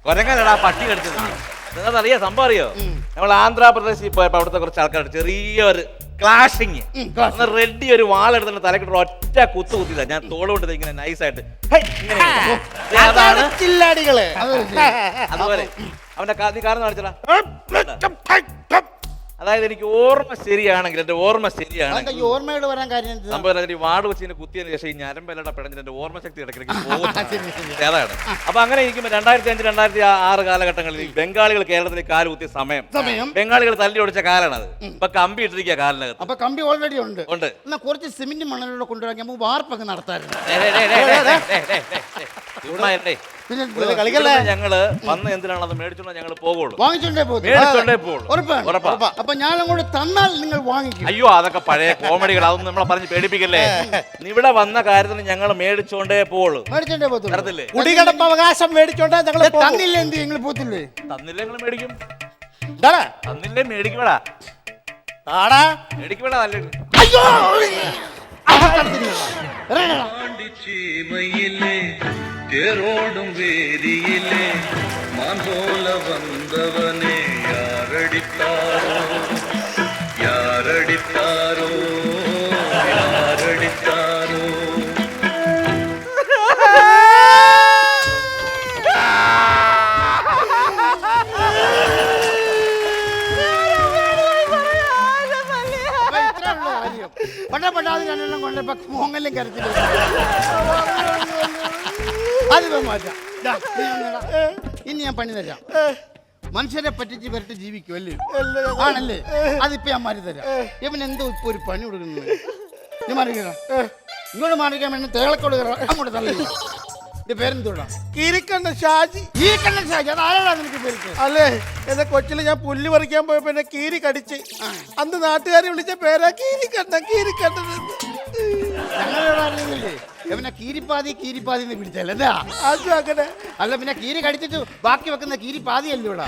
കൊരങ്ങനടാ പട്ടി കടിച്ചത്. നിങ്ങൾക്കറിയോ സംഭവം? അറിയോ? നമ്മൾ ആന്ധ്രാപ്രദേശിൽ പോയപ്പോ അവിടുത്തെ കുറച്ച് ആൾക്കാർ ചെറിയൊരു ക്ലാഷിങ് റെഡി ഒരു വാളെടുത്തിട്ട് തലക്കിട്ട് ഒറ്റ കുത്തില്ല. ഞാൻ തോളുകൊണ്ട് ഇങ്ങനെ നൈസായിട്ട് കില്ലാടികള്. അതുപോലെ അവന്റെ നീ കാരണം കാണിച്ചടാ. അതായത് എനിക്ക് ഓർമ്മ ശരിയാണെങ്കിൽ എന്റെ ഓർമ്മ ശരിയാണെങ്കിൽ ഓർമ്മയോട് വരാൻ കാര്യം സംഭവം ഈ വാർഡ് വെച്ച് കുത്തിയതിന് ശേഷം ഈ ഞരമ്പെല്ലാം പിടഞ്ഞിട്ട് എന്റെ ഓർമ്മ ശക്തി ഇടയ്ക്കിടയ്ക്ക് അതാണ്. അപ്പൊ അങ്ങനെ ഇരിക്കുമ്പോൾ 2005, 2006 കാലഘട്ടങ്ങളിൽ ബംഗാളികൾ കേരളത്തിൽ കാല് കുത്തിയ സമയം ബംഗാളികൾ തല്ലി ഒടിച്ച കാലാണ് അത്. ഇപ്പൊ കമ്പി ഇട്ടിരിക്കുക കാലിനകത്ത്. അപ്പൊ കമ്പി ഓൾറെഡി ഉണ്ട്. എന്നാ കുറച്ച് സിമെന്റ് മണലിലൂടെ കൊണ്ടുവരാൻ നമുക്ക് വാർപ്പൊക്കെ നടത്താറുണ്ട്. ഞങ്ങള് വന്ന് എന്തിനാണത് മേടിച്ചോണ്ട് ഞങ്ങൾ പോകുള്ളൂ. മേടിച്ചോണ്ടേ പോകുള്ളൂ. അപ്പൊ ഞാൻ അങ്ങോട്ട് തന്നാൽ നിങ്ങൾ വാങ്ങിക്കും. അയ്യോ അതൊക്കെ പഴയ കോമഡികൾ. അതൊന്നും നമ്മളെ പറഞ്ഞ് പേടിപ്പിക്കല്ലേ. ഇവിടെ വന്ന കാര്യത്തിന് ഞങ്ങൾ മേടിച്ചോണ്ടേ പോകുള്ളൂ. മേടിച്ചോണ്ടേ പോകത്തില്ലേ? കുടികിടപ്പ് അവകാശം മേടിച്ചോണ്ടേ ഞങ്ങൾ തന്നില്ലേ? എന്ത് നിങ്ങൾ പോത്തില്ലേ? തന്നില്ലേ ഞങ്ങൾ മേടിക്കും. തന്നില്ലേ മേടിക്കടാ. മേടിക്കടാ. നല്ല അയ്യോ தேரோடும் வேதியிலே மான் போல வந்தவனே யாரடித்தாரோ யாரடித்தாரோ யாரடித்தாரோ. പണ്ടാത് രണ്ടെണ്ണം കൊണ്ടപ്പോ മോങ്ങലും കരച്ചില്ല. അതിപ്പോ മാറ്റാം. ഇനി ഞാൻ പണി തരാം. മനുഷ്യരെ പറ്റിച്ച് വരട്ട് ജീവിക്കുമല്ലേ? ആണല്ലേ? അതിപ്പോ ഞാൻ മാറി തരാം. ഇവൻ എന്തോ ഇപ്പൊ ഒരു പണി കൊടുക്കുന്നത്. നീ മാറിക്കണ ഇങ്ങോട്ട് മാറിക്കാൻ വേണ്ടി തേളക്കോട് അങ്ങോട്ട് തള്ളി. പേരെന്തോടാ? കീരിക്കണ്ണൻ ഷാജി. കീരിക്കണ്ണൻ ഷാജി. അതാരാ നിനക്ക് പേര്? അല്ലേ എന്റെ കൊച്ചില് ഞാൻ പുല്ല് പറിക്കാൻ പോയപ്പോ എന്നെ കീരി കടിച്ച് അന്ന് നാട്ടുകാരെ വിളിച്ച പേരാ കീരിക്കണ്ണൻ. കീരിക്കണ്ണൻ ഞങ്ങളറിയില്ലേ? പിന്നെ കീരിപ്പാതി എന്ന് പിടിച്ചല്ലേ? അതും അങ്ങനെ അല്ല. പിന്നെ കീരി കടിച്ചിട്ട് ബാക്കി വെക്കുന്ന കീരിപ്പാതി അല്ലേ ഇവിടെ?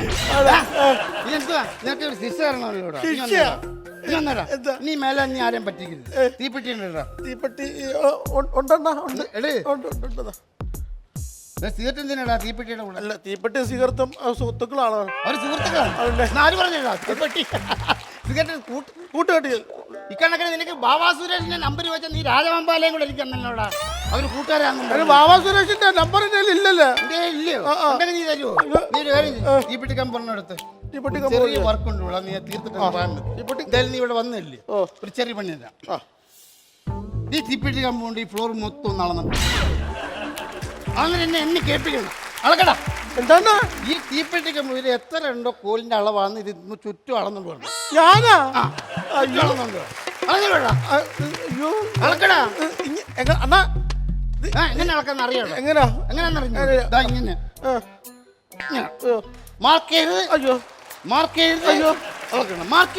ഇതെന്തുവാ നിനക്ക് ഒരു ശിക്ഷ തരണമല്ലോ ഇവിടെ. നീ മേലെ നീ ആരെയും പറ്റിക്കരുത്. തീപ്പെട്ടി ഉണ്ടോ? തീപ്പെട്ടി ഉണ്ടെന്നാ? സിഗരറ്റ് എന്തിനാ തീപ്പെട്ടിയുടെ കൂടെ? അല്ല തീപ്പെട്ടി സിഗരറ്റും സുഹൃത്തുക്കളാണ്. അവർ സുഹൃത്തുക്കളാണ്. ആര് പറഞ്ഞാ തീപ്പെട്ടി സിഗരറ്റ് കൂട്ടുകെട്ടി? ഇക്കണക്കിന് നിനക്ക് ബാബാ സുരേഷിന്റെ നമ്പർ വെച്ച നീ രാജവമ്പാലയും കൂടെ എനിക്ക് തന്നല്ലോടാ. അവര് കൂട്ടുകാരാണ്. ബാബാ സുരേഷിന്റെ നമ്പർ ഇല്ലല്ലോ. ഇല്ലയോ? ഉണ്ടെങ്കിൽ നീ തരുമോ? നീ ഒരു കാര്യം തീപ്പെട്ടി കമ്പറിനടുത്ത് ചെറിയ വർക്ക് ഉണ്ട് ഇവിടെ. നീ തീർത്തിട്ട് നീ ഇവിടെ വന്നില്ലേ? ഒരു ചെറിയ പണി തരാം. ഈ തീപ്പെട്ടി കമ്പുകൊണ്ട് ഈ ഫ്ലോർ മൊത്തം നടന്നു. അങ്ങനെ എന്നെ കേൾപ്പിക്കണം. അളക്കടാ. എന്താണ് ഈ തീപ്പെട്ടി കമ്പ് ഇത് എത്ര ഉണ്ടോ കോലിന്റെ അളവാന്ന് ഇത് ചുറ്റും അളന്നുകൊണ്ട് വേണം. ഞാനാ? അളന്നുണ്ട്. അളക്കടാ. അണ്ണാ എങ്ങനെ അളക്കാന്ന് അറിയാമോ? എങ്ങനെയാ? ഇങ്ങനെ മാർക്ക് ചെയ്ത്. അയ്യോ മാർക്ക് ചെയ്ത്. അയ്യോ മാർക്ക്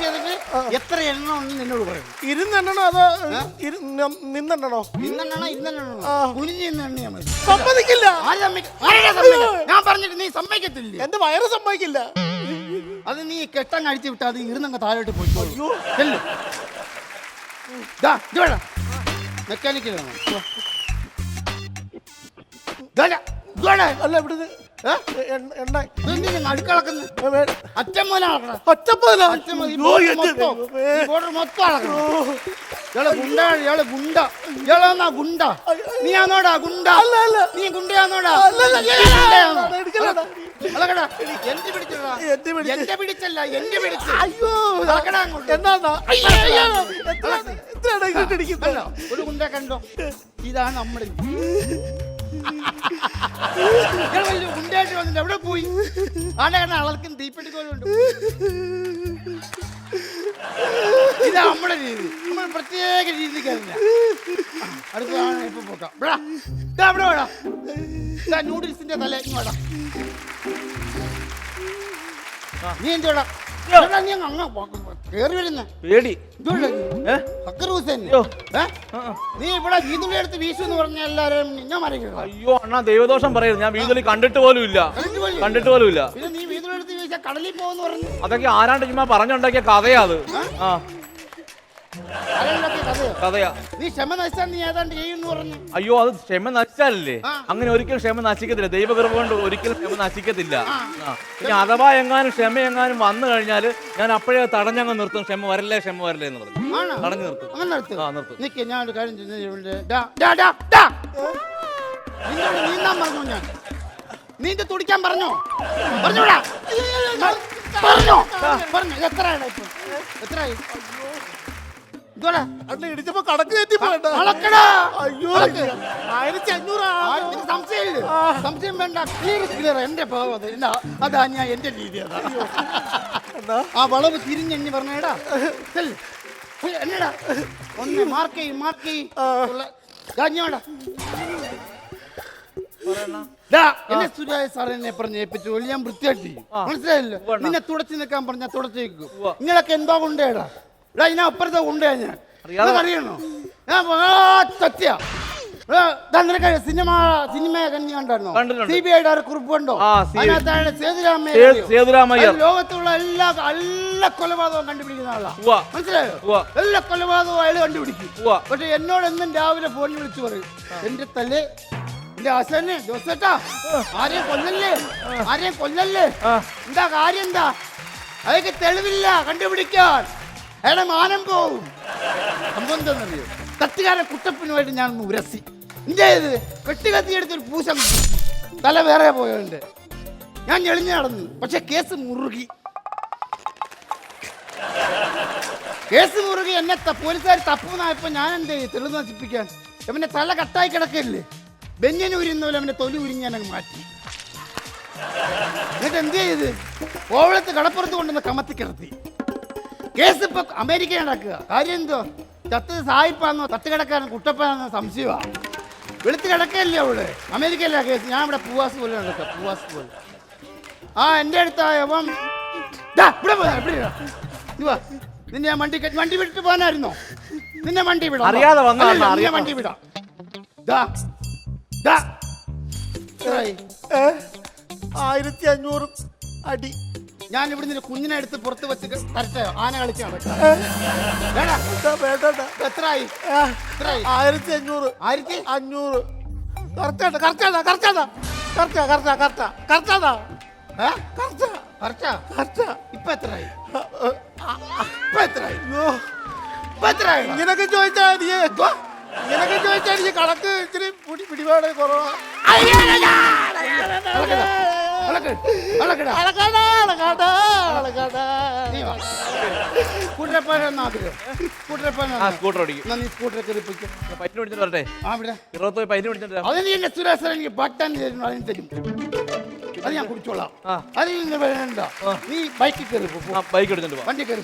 ചെയ്തിട്ട് എത്ര എണ്ണം ഉണ്ടെന്ന് എന്നോട് പറയും. ഇരുന്നെണ്ണോ അതോ നിന്നെണ്ണോ? കുനിഞ്ഞ് എണ്ണിയാ മതി. സമ്മതിക്കില്ല. ഞാൻ പറഞ്ഞിട്ട് നീ സമ്മതിക്കത്തില്ല. എന്റെ വയറ് സമ്മതിക്കില്ല. അത് നീ കെട്ടങ്ങ് അടിച്ചു വിട്ടാ അത് ഇരുന്നങ്ങ് താഴോട്ട് പോയിക്കോളൂ. ചെല്ല്. മെക്കാനിക്കൽ അല്ല ഇവിടുന്ന് എണ്ണ നടുക്കളക്കുന്നു അച്ഛൻ മോനെ അളക്കണം. ഒറ്റപ്പോല മൊത്തം അളക്കണം. ഇയാള് ഗുണ്ട, ഇയാള് ഗുണ്ട, ഇയാളാന്നാ ഗുണ്ട. നീ ആന്നോടാ ഗുണ്ട? നീ ഗുണ്ടയാന്നോടാ? അളക്കടാ. എന്റെ പിടിച്ചടാ. എന്റെ പിടിച്ചല്ല, എന്റെ പിടിച്ച. അയ്യോ എന്നാ ഒരു ഗുണ്ട കണ്ടോ? ഇതാണ് നമ്മുടെ ഗുണ്ടായിട്ട് വന്നിട്ട് എവിടെ പോയി? ആടെ കണ്ട അളർക്കും തീപ്പെട്ടിക്കോലുണ്ട്. ഇതാ നമ്മുടെ രീതി, നമ്മൾ പ്രത്യേക രീതിക്കാരില്ല. അടുത്തതാണ് ഇപ്പൊ പോക്കാം. ഇവിടെ വേടാ നൂഡിൽസിന്റെ തല വേടാ. നീ എന്തോടാ നീ അങ്ങ് കേറി വരുന്ന പേടി. നീ ഇവിടെ വീതുള്ളി എടുത്ത് വീശു എന്ന് പറഞ്ഞ എല്ലാരും ഞാൻ മറിക്കണം. അയ്യോ അണ്ണാ ദൈവദോഷം പറയുന്നു. ഞാൻ വീതുള്ളി കണ്ടിട്ട് പോലും ഇല്ല. പിന്നെ നീ വീതുള്ളി എടുത്ത് വീശ കടലിൽ പോകുന്നു പറഞ്ഞു. അതൊക്കെ ആരാണ്ട് ചുമ്മാ പറഞ്ഞുണ്ടാക്കിയ കഥയാ അത്. ആ കഥയാ. നീ ക്ഷമ നശിച്ചാൽ നീ ഏതാണ്ട് ചെയ്യുന്നു പറഞ്ഞു. അയ്യോ അത് ക്ഷമ നശിച്ചാലല്ലേ? അങ്ങനെ ഒരിക്കലും ക്ഷമ നശിക്കത്തില്ല. ദൈവകൃപ കൊണ്ട് ഒരിക്കലും ക്ഷമ നശിക്കത്തില്ല. പിന്നെ അഥവാ എങ്ങാനും ക്ഷമ എങ്ങാനും വന്നു കഴിഞ്ഞാൽ ഞാൻ അപ്പോഴേ തടഞ്ഞങ്ങ് നിർത്തും. ക്ഷമ വരല്ലേ എന്ന് പറഞ്ഞു തടഞ്ഞു നിർത്തും. നിക്ക് ഞാൻ ഒരു കാര്യം നീന്താൻ പറഞ്ഞോ? ഞാൻ നീന്തി തുടിക്കാൻ പറഞ്ഞോ? പറഞ്ഞോടാ പറഞ്ഞു. എത്രയാണ് ഇപ്പൊ? എത്രയായി? ഇടിച്ചപ്പോ കടക്ക് കയറ്റി പോകണ്ട. അയ്യോ 1500. സംശയം വേണ്ട. ക്ലിയർ എന്റെ ഭാവം അതാ ഞാൻ എന്റെ രീതി. അതാ ആ വളവ് തിരിഞ്ഞെഞ്ഞ് പറഞ്ഞേടാ. എന്നടാ ഒന്ന് മാർക്ക് എന്നെ സുരായ സാർ എന്നെ പറഞ്ഞ് ഏൽപ്പിച്ചു. ഞാൻ വൃത്തിയായിട്ട് ചെയ്യും. മനസ്സിലായില്ലോ? നിന്നെ തുടച്ചു നിൽക്കാൻ പറഞ്ഞാൽ തുടച്ചേക്കും. നിങ്ങളൊക്കെ എന്തോ കൊണ്ടേടാ. ഇതിനെ അപ്പുറത്തെ കൊണ്ടേ ഞാൻ അറിയണോ? ഞാൻ സത്യ നിനക്ക് സിനിമ കഞ്ഞി കണ്ടായിരുന്നോ? CBI കുറിപ്പ് കണ്ടോ? അതിനകത്താണ് സേതുരാമയ്യ ലോകത്തുള്ള എല്ലാ കൊലപാതകവും കണ്ടുപിടിക്കുന്ന ആളാ. മനസ്സിലായോ? എല്ലാ കൊലപാതകവും അയാൾ കണ്ടുപിടിക്കും. പക്ഷെ എന്നോട് എന്നും രാവിലെ ഫോണിൽ വിളിച്ചു പറയും, എന്റെ തല്ലേ എന്റെ ആശാനെ ജോസേട്ടാ ആരെയും കൊല്ലല്ലേ. എന്താ കാര്യം? എന്താ അതൊക്കെ തെളിവില്ല കണ്ടുപിടിക്കാൻ. അയാളെ മാനം പോവും. സംഭവം എന്താണെന്നറിയോ? തട്ടുകാരൻ കുട്ടപ്പനുമായിട്ട് ഞാൻ ഉരസി എന്ത് വെട്ടുകത്തിയെടുത്തൊരു പൂശം തല വേറെ പോയുണ്ട്. ഞാൻ ഞെളിഞ്ഞു നടന്നു. പക്ഷെ കേസ് മുറുകി. എന്നെ പോലീസുകാർ തപ്പുന്നായപ്പോ ഞാൻ എന്ത് ചെയ്യും? തെളിവ് നശിപ്പിക്കാൻ അവന്റെ തല കട്ടായി കിടക്കല്ലേ? ബെഞ്ഞിന് ഉരിയുന്നപോലെ അവന്റെ തൊലി ഉരിഞ്ഞ് ഞാനങ്ങ് മാറ്റി. എന്നിട്ട് എന്ത് ചെയ്ത് കോവളത്ത് കടപ്പുറത്ത് കൊണ്ടുവന്ന് കമത്തി കിടത്തി. കേസ് ഇപ്പൊ അമേരിക്ക നടക്കുക. കാര്യം എന്തോ? ചത്തത് സായിപ്പാന്നോ തട്ടുകിടക്കാരൻ കുട്ടപ്പാന്നോ സംശയമാണ്. വെളുത്ത് കിടക്കല്ലേ അവിടെ? അമേരിക്കയിലെ കേസ്. ഞാൻ ഇവിടെ പൂവാസ് പോലെ നടക്കുക. പൂവാസ് പോലെ. എന്റെ അടുത്തായപ്പം നിന്നെ ഞാൻ വണ്ടി വിട്ടിട്ട് പോകാനായിരുന്നോ? നിന്നെ വണ്ടി വിടാം. അറിയാതെ വണ്ടി വിടാം. 1500 അടി. ഞാൻ ഇവിടെ നിന്ന് കുഞ്ഞിനെ എടുത്ത് പുറത്ത് വെച്ച് തരട്ടെ? ആന കളിച്ചാണ്. എത്രയായി? 1500. 1500. ഇപ്പൊ എത്രയായി? ഇങ്ങനൊക്കെ ചോദിച്ചാൽ കണക്ക് ഇച്ചിരി പിടിപാട് കുറവാ. അത് ഞാൻ കുടിച്ചോളാം. അത് വേണ്ട. നീ ബൈക്കിൽ കയറി ബൈക്ക് എടുത്തിട്ട് വണ്ടി കയറി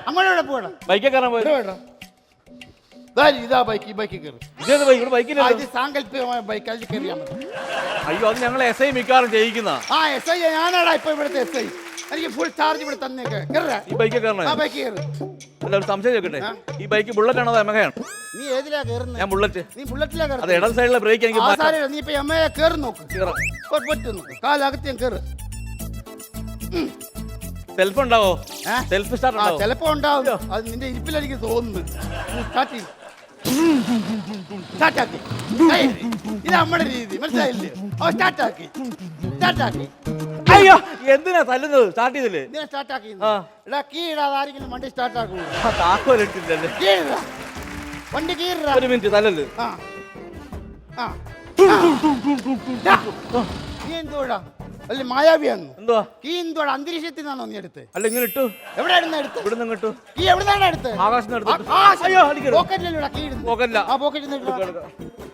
അങ്ങോട്ട് പോകണം. ബൈക്കിൽ കയറാൻ പോയി. ഇതാ ബൈക്കിൽ കയറി. സാങ്കല്പികമായ ബൈക്ക്. അതിൽ കയറിയാൽ മതി. അയ്യോ അത് ഞങ്ങൾ SI മിക്കാറും ചെയ്യിക്കുന്ന. SI ഞാനാടാ ഇപ്പൊ ഇവിടുത്തെ SI. എനിക്ക് ഫുൾ ചാർജ് ഇവിടെ തന്നേക്ക്. ഈ ബൈക്കിൽ കയറണം. ഒരു സംശയം ചോദിക്കട്ടെ, ഈ ബൈക്ക് ബുള്ളറ്റ് ആണോ എമഹയാണ്? നീ ഏതിലാ കയറുന്നത്? ഞാൻ ബുള്ളറ്റ്. നീ ബുള്ളറ്റിലാ അത് ഇടത് സൈഡിലെ ബ്രേക്ക് എനിക്ക് നീ ഇപ്പൊ എമയെ കയറി നോക്ക്. കാലകത്ത് ഞാൻ കയറ്. സെൽഫ് ഉണ്ടാവോ? ഏ? സെൽഫ് സ്റ്റാർട്ട് ആ ഉണ്ടാവോ? ചിലപ്പോ ഉണ്ടാവും. അത് നിന്റെ ഇരിപ്പിലെനിക്ക് തോന്നുന്നു. സ്റ്റാർട്ട് ചെയ്യും. സ്റ്റാർട്ടാക്കി. ഇത് നമ്മുടെ രീതി, മനസ്സിലായില്ലേ? അവ സ്റ്റാർട്ടാക്കി. സ്റ്റാർട്ടാക്കി. അയ്യോ എന്തിനാ തല്ലുന്നത്? സ്റ്റാർട്ട് ചെയ്തില്ലേ? ഇതിനെ സ്റ്റാർട്ടാക്കി. ആ. എടാ കീ ഇടാതെ ആരെങ്കിലും വണ്ടി സ്റ്റാർട്ടാക്കൂ. താക്കോലിട്ടില്ലല്ലേ? കീ ഇടാ. വണ്ടി കീ ഇടാ. ഒരു മിനിറ്റ് തല്ലല്. ആ ആ ദാ. നീ എന്തോടാ? അല്ലെ മായാവിയാന്ന്? എന്തുവാ? ഈ എന്തോടാ അന്തരീക്ഷത്തിൽ നിന്നാണോ നീ എടുത്ത്? അല്ല ഇങ്ങനെ ഇട്ടു. എവിടെയായിരുന്നു എടുത്ത്? ഇവിടുന്ന് ഇങ്ങോട്ടു. ഈ എവിടുന്നാണ് എടുത്ത്? ആകാശത്ത് നിന്ന് എടുത്തിട്ട്. അയ്യോ അയ്യോ, അടിക്കരുത്. പോക്കറ്റിലൂടെ കീ ഇടുന്നു. പോക്കറ്റില. ആ പോക്കറ്റിൽ നിന്ന്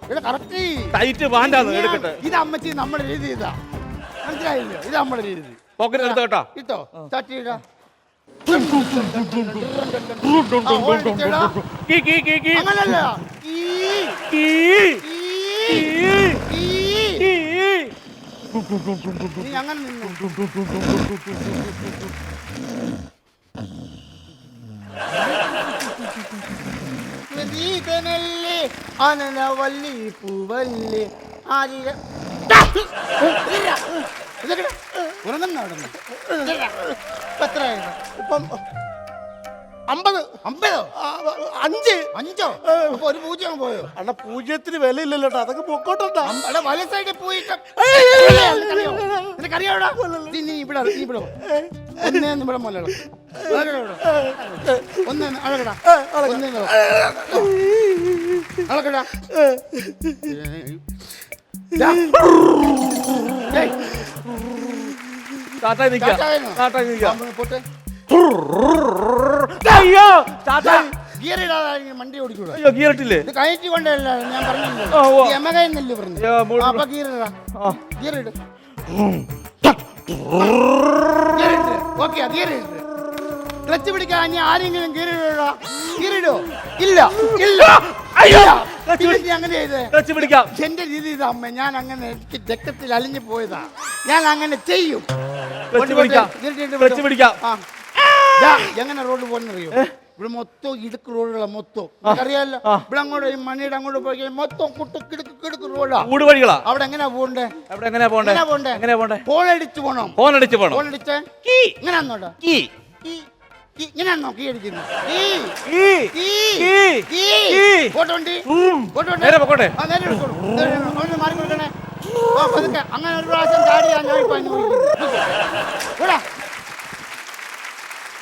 ഇവിടെ കറക്റ്റ് ടൈറ്റ് പാൻറ്റാന്ന് എടുക്കട്ടെ. ഇത് അമ്മച്ചി നമ്മുടെ രീതി ഇതാ, മനസ്സിലായില്ലോ? ഇത് നമ്മുടെ രീതി. പോക്കറ്റ് എടുത്ത് കേട്ടോ. ഇട്ടോ സ്റ്റാർട്ട് ചെയ്യടാ. കീ കീ കീ കീ അങ്ങനല്ല. കീ കീ നീ അങ്ങനെ നിന്നു. അനനവല്ലി പൂവല്ലി ആരിര ഇപ്പം 50. 50? 5. 5? അപ്പൊ ഒരു പൂജ്യം പോയോ? അണ്ണ പൂജ്യത്തിന് വിലയില്ലല്ലോ, അതൊക്കെ പൊക്കോട്ടാ. വല സൈഡിൽ പോയിട്ട് നിനക്കറിയാവടാ? നീ ഇവിടെ ഇവിടെ ഒന്നേന്ന് ഇവിടെ മൊല്ലടാ. ഒന്നേന്ന് അഴകടാ. ഒന്നേന്ന് അളക്കടാ. സ്റ്റാർട്ടായി നിൽക്കാം. സ്റ്റാർട്ടായി നിൽക്കാം. പോട്ടെ. അയ്യോ സ്റ്റാർട്ടായി. ഗിയർ ഇടാതെ വണ്ടി ഓടിക്കൂടാ. അയ്യോ ഗിയർ ഇട്ടില്ലേ? ഇത് കയറ്റി കൊണ്ടല്ല ഞാൻ പറഞ്ഞില്ലേ? എമകയെന്നല്ലേ പറഞ്ഞു? അപ്പൊ ഗിയർ ഇടാ. ഗിയർ ഇട്. ഓക്കെ ഗിയർ ഇട്. ക്ലച്ച് പിടിക്കാൻ ഇനി ആരെങ്കിലും ഗിയർ ഇടോ? ഗിയർ ഇടോ? ഇല്ല ഇല്ല. അയ്യോ അങ്ങനെ ചെയ്തേ. ക്ലച്ച് പിടിക്കാം. എന്റെ രീതി ഇതാ അമ്മ. ഞാൻ അങ്ങനെ എനിക്ക് രക്തത്തിൽ അലിഞ്ഞു പോയതാ. ഞാൻ അങ്ങനെ ചെയ്യും. ക്ലച്ച് പിടിക്കാം. ക്ലച്ച് പിടിക്കാം. എങ്ങനെ റോഡ് പോകുന്നറിയോ? ഇവിടെ മൊത്തം ഇടുക്ക് റോഡുകളാ മൊത്തം. അറിയാലോ? ഇവിടെ അങ്ങോട്ട് മണിയുടെ അങ്ങോട്ട് പോയി മൊത്തം കിടുക്ക് റോഡാ. ഊടുവഴികളാ. അവിടെ എങ്ങനെയാ പോണ്ടേ? അവിടെ എങ്ങനെയാ പോണ്ടേ? എങ്ങനെയാ പോണ്ടേ? ഫോണടിച്ച് പോണം. ഫോണടിച്ച് പോണം. ഫോണടിച്ച് ഇങ്ങനെ അന്നോട്ടാ. ഇങ്ങനെയാണോ കീ അടിക്കുന്നത്? നേരെ പൊക്കോട്ടെ. മാറി കൊടുക്കണേ. അങ്ങനെ ഒരു പ്രാവശ്യം ചാടിയാ ഞാൻ ഇപ്പൊ അനുഭവിക്കുന്നു.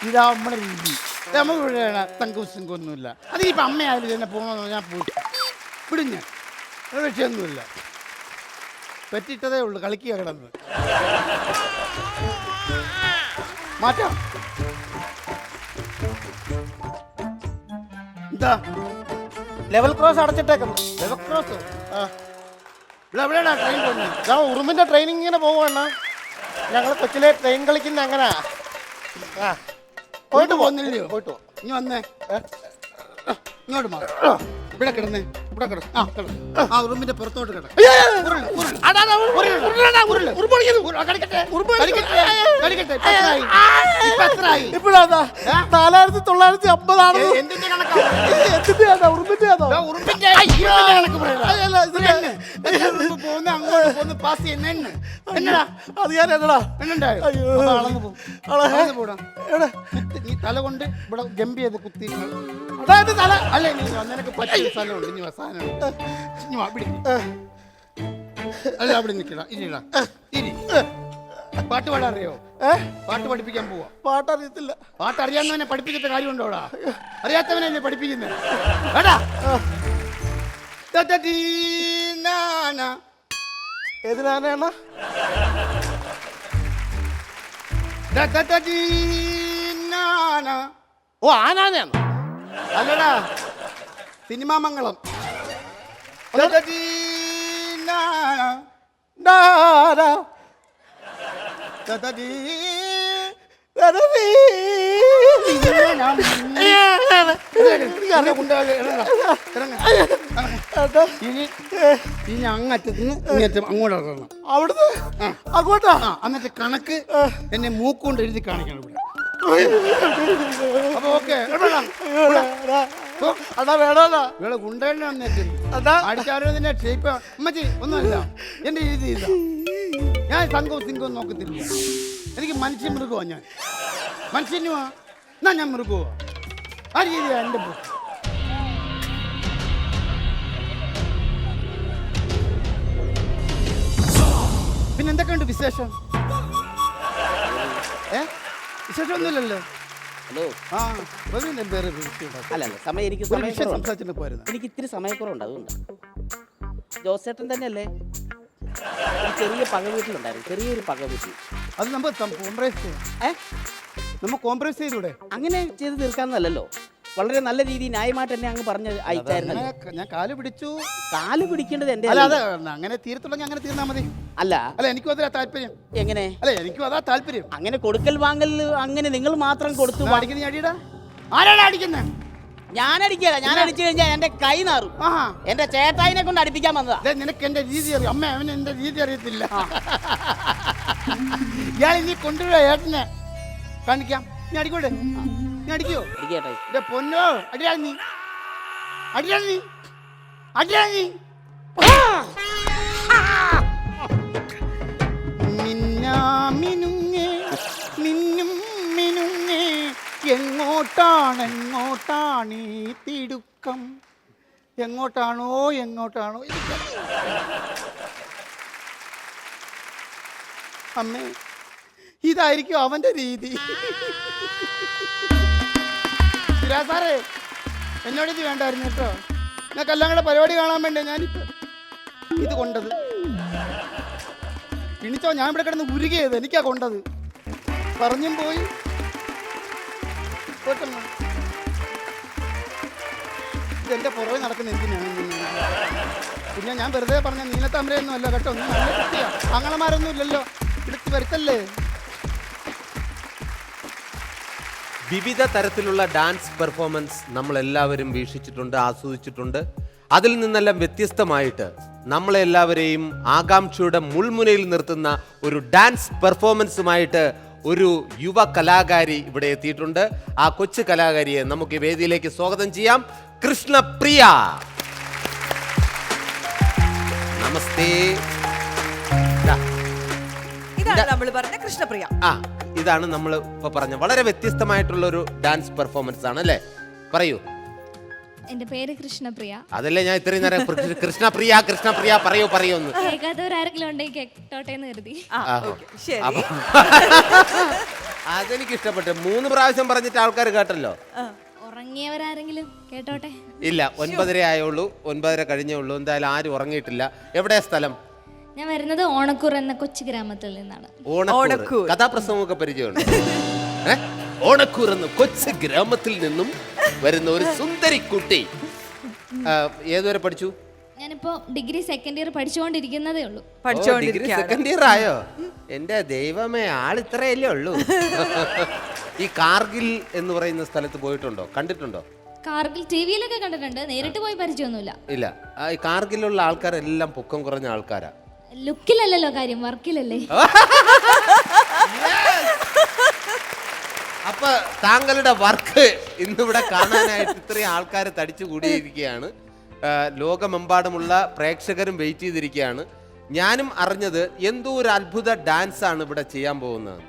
ഇതാ നമ്മുടെ രീതി. നമുക്ക് ഇവിടെ തങ്കും സിങ്കൊന്നുമില്ല. അതിനിപ്പോൾ അമ്മയായാലും എന്നെ പോകണമെന്ന് ഞാൻ പോയി വിടും. ഞാൻ ഒരു വിഷയമൊന്നുമില്ല. പറ്റിയിട്ടതേ ഉള്ളൂ. കളിക്കുക കിടന്ന് മാറ്റാം. എന്താ ലെവൽ ക്രോസ് അടച്ചിട്ടേക്കുന്നു. Level cross? ഇവിടെ എവിടെയാണോ ട്രെയിൻ പോകുന്നത്? ഞാൻ ഉറുമ്പിന്റെ ട്രെയിനിങ്ങിന് പോവാണ്. ഞങ്ങൾ കൊച്ചിലെ ട്രെയിൻ കളിക്കുന്ന അങ്ങനാ. പോയിട്ട് പോകുന്നില്ലയോ? പോയിട്ട് പോ. ഇനി വന്നേ. ഇങ്ങോട്ട് മാറി. ഇവിടെ കിടന്നേ. ഇവിടെ കിടന്നു. ആ ഉറുമ്പിന്റെ പുറത്തോട്ട് കിട. ഇപ്പോഴാ 4950 ആണ്. എന്തിന്റെ കണക്കാ? ഉറുമ്പിന്റെ ഉറുമ്പിന്റെ കണക്ക് പോകുന്ന അങ്ങോട്ട് പോകുന്ന പാസ് ചെയ്യുന്ന എന്നടാ അത് ഞാൻ എന്നടാ എന്നുണ്ടായോ? അയ്യോ. അളന്നു പോടാ. നീ തല കൊണ്ട് ഇവിടെ ഗംഭി ചെയ്ത് കുത്തി. അതായത് തല അല്ലേ നീ നിനക്ക് പറ്റിയ സ്ഥലമുണ്ട്. ഇനി സാധനം ഇനി വാ പിടിക്ക്. അല്ല അവിടെ നിൽക്കടാ. ഇനിടാ ഇനി പാട്ട് പാടാൻ അറിയോ? പാട്ട് പഠിപ്പിക്കാൻ പോവാ. പാട്ടറിയത്തില്ല. പാട്ട് അറിയാവുന്നവനെ പഠിപ്പിച്ചിട്ട് കാര്യമുണ്ടോടാ? അറിയാത്തവനല്ലേ പഠിപ്പിക്കുന്നത്? എടാ ഏതിനാണ്? ഓ ആനാനാണ്. അല്ലടാ സിനിമാ മംഗളം. ഇനി അങ്ങറ്റത്തിന് ഇങ്ങറ്റം അങ്ങോട്ട് ഇറങ്ങണം. അവിടുന്ന് അങ്ങോട്ടാ. എന്നിട്ട് കണക്ക് എന്നെ മൂക്കൊണ്ട് എഴുതി കാണിക്കണം ഇവിടെ. അപ്പൊ ഓക്കെ അതാ വേണോന്നാ. ഇവിടെ ഗുണ്ടകളിൽ അടിച്ചാലോതിന്റെ ഷേപ്പ് അമ്മച്ചി ഒന്നുമില്ല. എന്റെ രീതി ഇല്ല. ഞാൻ സംഘവും സിംഗവും നോക്കത്തില്ല. എനിക്ക് മനുഷ്യ മൃഗമാണ് ഞാൻ. മനുഷ്യനുവാ എന്നാ ഞാൻ മൃഗുവോ ആ രീതിയാ എൻ്റെ ബുദ്ധി. പിന്നെ എന്തൊക്കെയുണ്ട് വിശേഷം? വിശേഷമൊന്നുമില്ലല്ലോ. ഹലോ. ആ പ്രവീൺ വേറെ ഒരു വിഷയം ഉണ്ടാക്കും. അല്ല സമയം എനിക്ക് ഒരു വിഷയം സമയക്കുറവുണ്ട്. സംസാരിച്ചിട്ട് പോരുന്നു. എനിക്ക് ഇത്തിരി സമയക്കുറവുണ്ട്, അതുകൊണ്ട്. ജോസേട്ടൻ തന്നെയല്ലേ? ഒരു ചെറിയ പക വീട്ടിലുണ്ടായിരുന്നു, ചെറിയൊരു പക വീട്ടിൽ. അത് നമ്മൾ കോംപ്രമൈസ് ചെയ്യാം. നമ്മൾ കോംപ്രമൈസ് ചെയ്തൂടെ? അങ്ങനെ ചെയ്ത് തീർക്കാന്നല്ലോ, വളരെ നല്ല രീതിയിൽ ന്യായമായിട്ട് തന്നെ അങ്ങ് പറഞ്ഞ് അയച്ചായിരുന്നു. ഞാൻ കാല് പിടിച്ചു. കാല് പിടിക്കേണ്ടത് എന്റെ അല്ല അത് അങ്ങനെ തീരത്തുള്ളെങ്കിൽ അങ്ങനെ തീർന്നാ മതി. അല്ല അല്ല എനിക്കും അതിലാ താല്പര്യം. എങ്ങനെ? അല്ല എനിക്കും അതാ താല്പര്യം. അങ്ങനെ കൊടുക്കൽ വാങ്ങൽ അങ്ങനെ നിങ്ങൾ മാത്രം കൊടുത്തു അടിക്കുന്ന അടിയടാ. ആരാടാ അടിക്കുന്നത്? ഞാൻ അടിക്കല. ഞാൻ അടിച്ചു കഴിഞ്ഞാൽ എന്റെ കൈ നാറും. എന്റെ ചേട്ടായിനെ കൊണ്ട് അടിപ്പിക്കാൻ വന്നതാ. നിനക്ക് എന്റെ രീതി അറിയാം. അമ്മ അവന് എന്റെ രീതി അറിയത്തില്ല. ഇയാൾ നീ കൊണ്ടുവരാ ഏട്ടനെ കാണിക്കാം. നീ അടിക്കോട്ടെ? നീ അടിക്കോ? എന്റെ പൊന്നോ അടിയാ നീ, അടിയാ നീ, അടിയാ നീ. മിന്നുങ്ങേ മിന്നും മിനുങ്ങേ എങ്ങോട്ടാണ് ഈ തിടുക്കം? എങ്ങോട്ടാണോ അമ്മേ ഇതായിരിക്കും അവന്റെ രീതി. സാറേ എന്നോടിത് വേണ്ടായിരുന്നു കേട്ടോ. ഞാൻ എല്ലാം കൂടെ പരിപാടി കാണാൻ വേണ്ടി ഞാനിപ്പോ ഇത് കൊണ്ടത്. പിണിച്ചോ ഞാൻ ഇവിടെ കിടന്ന് ഉരുകിയത് എനിക്കാ കൊണ്ടത്. പറഞ്ഞും പോയി. ഇതെന്റെ പുറകെ നടക്കുന്ന എന്തിനാണ്? പിന്നെ ഞാൻ വെറുതെ പറഞ്ഞ നീലത്താമരയൊന്നും അല്ല കേട്ടോ. നീ നല്ല കുട്ടിയാ. ആങ്ങളമാരൊന്നും ഇല്ലല്ലോ, എടുത്ത് വരുത്തല്ലേ. വിവിധ തരത്തിലുള്ള ഡാൻസ് പെർഫോമൻസ് നമ്മളെല്ലാവരും വീക്ഷിച്ചിട്ടുണ്ട്, ആസ്വദിച്ചിട്ടുണ്ട്. അതിൽ നിന്നെല്ലാം വ്യത്യസ്തമായിട്ട് നമ്മളെല്ലാവരെയും ആകാംക്ഷയുടെ മുൾമുനയിൽ നിർത്തുന്ന ഒരു ഡാൻസ് പെർഫോമൻസുമായിട്ട് ഒരു യുവ കലാകാരി ഇവിടെ എത്തിയിട്ടുണ്ട്. ആ കൊച്ചു കലാകാരിയെ നമുക്ക് വേദിയിലേക്ക് സ്വാഗതം ചെയ്യാം. കൃഷ്ണപ്രിയ. നമസ്തേ. ഇതാണ് നമ്മൾ പറഞ്ഞ കൃഷ്ണപ്രിയ. ഇതാണ് നമ്മൾ ഇപ്പൊ പറഞ്ഞ വളരെ വ്യത്യസ്തമായിട്ടുള്ള ഒരു ഡാൻസ് പെർഫോമൻസ് ആണ് അല്ലേ? പറയൂ. എന്റെ പേര് കൃഷ്ണപ്രിയ. അതല്ലേ ഞാൻ ഇത്രയും നേരം കൃഷ്ണപ്രിയ പറയൂന്ന്. കേൾക്കാത്തവരാരെങ്കിലും ഉണ്ടെങ്കിൽ കേട്ടോട്ടെ എന്ന് കരുതി. അതെനിക്ക് ഇഷ്ടപ്പെട്ടു. 3 പ്രാവശ്യം പറഞ്ഞിട്ട് ആൾക്കാർ കേട്ടല്ലോ. ഉറങ്ങിയവരാരെങ്കിലും കേട്ടോട്ടെ. ഇല്ല, 9:30 ആയുള്ളൂ, 9:30 കഴിഞ്ഞേ ഉള്ളൂ. എന്തായാലും ആരും ഉറങ്ങിയിട്ടില്ല. എവിടെയാ സ്ഥലം? ഞാൻ വരുന്നത് ഓണക്കൂർ എന്ന കൊച്ചു ഗ്രാമത്തിൽ നിന്നാണ്. ഓണക്കൂർ. കഥാപ്രസംഗമൊക്കെ പരിചയമുണ്ട്. ഓണക്കൂർ എന്ന കൊച്ചു ഗ്രാമത്തിൽ നിന്നും വരുന്ന ഒരു സുന്ദരി കുട്ടി. ഏതുവരെ പഠിച്ചു? ഞാനിപ്പോ ഡിഗ്രി സെക്കൻഡ് ഇയർ പഠിച്ചുകൊണ്ടിരിക്കുന്നതേ ഉള്ളൂ. ഡിഗ്രി സെക്കൻഡ് ഇയർ ആയോ? എന്റെ ദൈവമേ, ആളിത്രയല്ലേ ഉള്ളൂ. ഈ കാർഗിൽ എന്ന് പറയുന്ന സ്ഥലത്ത് പോയിട്ടുണ്ടോ, കണ്ടിട്ടുണ്ടോ? കാർഗിൽ ടിവിയിലൊക്കെ കണ്ടിട്ടുണ്ട്, നേരിട്ട് പോയി പരിചയമൊന്നുമില്ല. ഇല്ല. ഈ കാർഗിലുള്ള ആൾക്കാരെല്ലാം പൊക്കം കുറഞ്ഞ ആൾക്കാരാ. ലുക്കിലല്ലല്ലോ കാര്യം, വർക്കിലല്ലേ. അപ്പൊ താങ്കളുടെ വർക്ക് ഇന്നിവിടെ കാണാനായിട്ട് ഇത്രയും ആൾക്കാർ തടിച്ചു കൂടിയിരിക്കുകയാണ്. ലോകമെമ്പാടുമുള്ള പ്രേക്ഷകരും വെയിറ്റ് ചെയ്തിരിക്കുകയാണ്. ഞാനും അറിഞ്ഞത് എന്തോ ഒരു അത്ഭുത ഡാൻസ് ആണ് ഇവിടെ ചെയ്യാൻ പോകുന്നത്.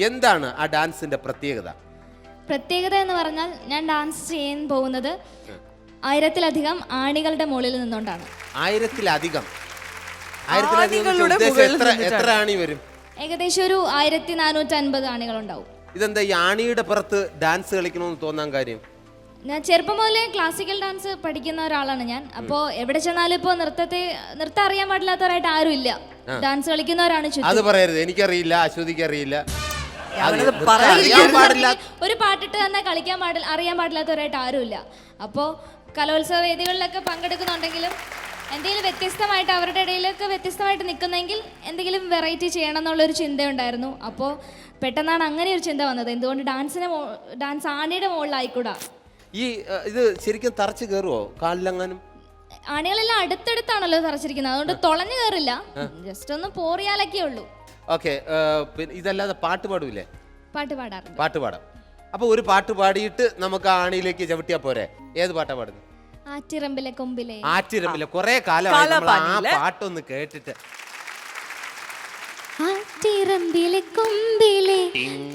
എന്താണ് ആ ഡാൻസിന്റെ പ്രത്യേകത? പ്രത്യേകത എന്ന് പറഞ്ഞാൽ ഞാൻ ഡാൻസ് ചെയ്യാൻ പോകുന്നത് 1000-ലധികം ആണികളുടെ മുകളിൽ നിന്നുകൊണ്ടാണ്. 1000-ലധികം? എത്ര ആണി വരും? ഏകദേശം ഒരു 1450 ആണികളുണ്ടാവും. ഇതെന്താ ഈ ആണിയുടെ പുറത്ത് ഡാൻസ് കളിക്കണമെന്ന് തോന്നാൻ കാര്യം? ഞാൻ ചെറുപ്പം മുതലേ ക്ലാസിക്കൽ ഡാൻസ് പഠിക്കുന്ന ഒരാളാണ് ഞാൻ. അപ്പോൾ എവിടെ ചെന്നാലും ഇപ്പോൾ നൃത്തം അറിയാൻ പാടില്ലാത്തവരായിട്ട് ആരും ഇല്ല. ഡാൻസ് കളിക്കുന്നവരാണ് ചുറ്റും. അത് പറയരുത്. എനിക്കറിയില്ല, അശ്വതിക്ക് അറിയില്ല. ഒരു പാട്ടിട്ട് തന്നെ അറിയാൻ പാടില്ലാത്തവരായിട്ട് ആരുമില്ല. അപ്പോൾ കലോത്സവ വേദികളിലൊക്കെ പങ്കെടുക്കുന്നുണ്ടെങ്കിലും എന്തെങ്കിലും വ്യത്യസ്തമായിട്ട് അവരുടെ ഇടയിലൊക്കെ വ്യത്യസ്തമായിട്ട് നിൽക്കുന്നെങ്കിൽ എന്തെങ്കിലും വെറൈറ്റി ചെയ്യണം എന്നുള്ളൊരു ചിന്തയുണ്ടായിരുന്നു. അപ്പോൾ പെട്ടെന്നാണ് അങ്ങനെ ഒരു ചിന്ത വന്നത്, എന്തുകൊണ്ട് ഡാൻസ് ആണിയുടെ മുകളിലായിക്കൂടാ. ഈ ഇത് ശരിക്കും തറച്ചു കയറുവോ കാലിലെങ്ങാനും? ആണികളെല്ലാം അടുത്തടുത്താണല്ലോ തറച്ചിരിക്കുന്നത്, അതുകൊണ്ട് തുളഞ്ഞു കയറില്ല, ജസ്റ്റ് ഒന്ന് പോറിയാലൊക്കെ ഉള്ളൂ. ഓക്കെ. ഇതല്ലാതെ പാട്ട് പാടൂലേ? പാട്ട് പാടാറുണ്ട്. പാട്ട് പാടാം. അപ്പൊ ഒരു പാട്ട് പാടിയിട്ട് നമുക്ക് ആണിയിലേക്ക് ചവിട്ടിയാ പോരെ? ഏത് പാട്ടാ പാടുന്നത്? ആറ്റിറമ്പിലെ കൊമ്പിലെ. ആറ്റിറമ്പിലെ. കുറെ കാലമായി നമ്മൾ ആ പാട്ടൊന്ന് കേട്ടിട്ട്. ആറ്റിറമ്പിലെ കൊമ്പിലെ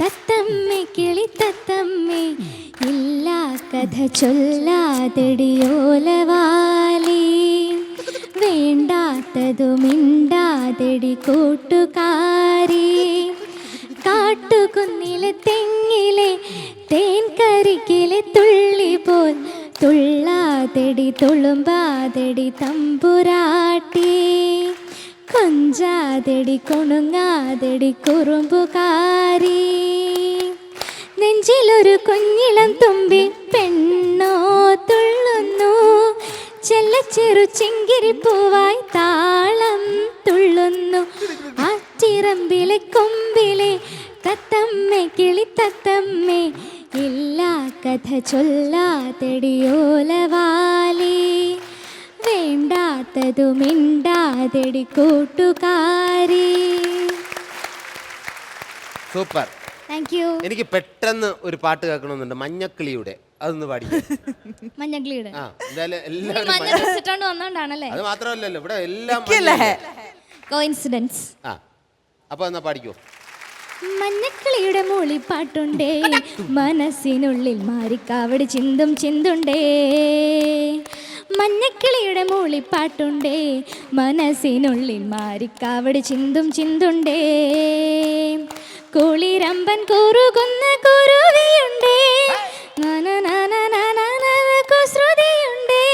തത്തമ്മേ കിളി തത്തമ്മേ ഇല്ല കഥ ചൊല്ലാതെടിയോലവാലി വേണ്ടാത്തതു മിണ്ടാതെടി കൂട്ടുകാരി കാട്ടുകുന്നിലെ തെങ്ങിലെ തേൻ കരിക്കിലെ തുള്ളി പോൽ തുള്ളാതെടി തുളുമ്പാതെടി തമ്പുരാട്ടി കൊഞ്ചാതെടി കൊണുങ്ങാതെടി കുറുമ്പുകാരി നെഞ്ചിലൊരു കുഞ്ഞിളം തുമ്പി പെണ്ണോ തുള്ളുന്നു ചെല്ലച്ചെറു ചിങ്കിരിപ്പൂവായി താളം തുള്ളുന്നു ആറ്റിറമ്പിലെ കൊമ്പിലെ തത്തമ്മേ കിളി തത്തമ്മേ ഇല്ല കഥ ചൊല്ലാതെടിയോലവാലി വേണ്ടാത്തതു മിണ്ടാതെടി കൂട്ടുകാരി. സൂപ്പർ. Thank you. എനിക്ക് പെട്ടെന്ന് ഒരു പാട്ട് കേൾക്കണമെന്നുണ്ട്, മഞ്ഞക്കിളിയുടെ. അതൊന്ന് പാടി. മഞ്ഞക്കിളിയുടെ ആ, എന്തായാലും എല്ലാവരും മഞ്ഞ ഡ്രസ് ഇട്ടോണ്ട് വന്നോണ്ടാണല്ലേ? അത് മാത്രമല്ലല്ലോ, ഇവിടെ എല്ലാം കോയിൻസിഡൻസ്. ആ, അപ്പൊ എന്നാ പാടിക്കോ. മഞ്ഞക്കിളിയുടെ മൂളിപ്പാട്ടുണ്ടേ മനസ്സിനുള്ളിൽ മാറിക്കാവടി ചിന്തും ചിന്തുണ്ടേ. മഞ്ഞക്കിളിയുടെ മൂളിപ്പാട്ടുണ്ടേ മനസ്സിനുള്ളിൽ മാറിക്കാവടി ചിന്തും ചിന്തുണ്ടേ. കുളിരമ്പൻ കൂറുകുന്ന കുരുവിയുണ്ടേ കുസൃതിയുണ്ടേ.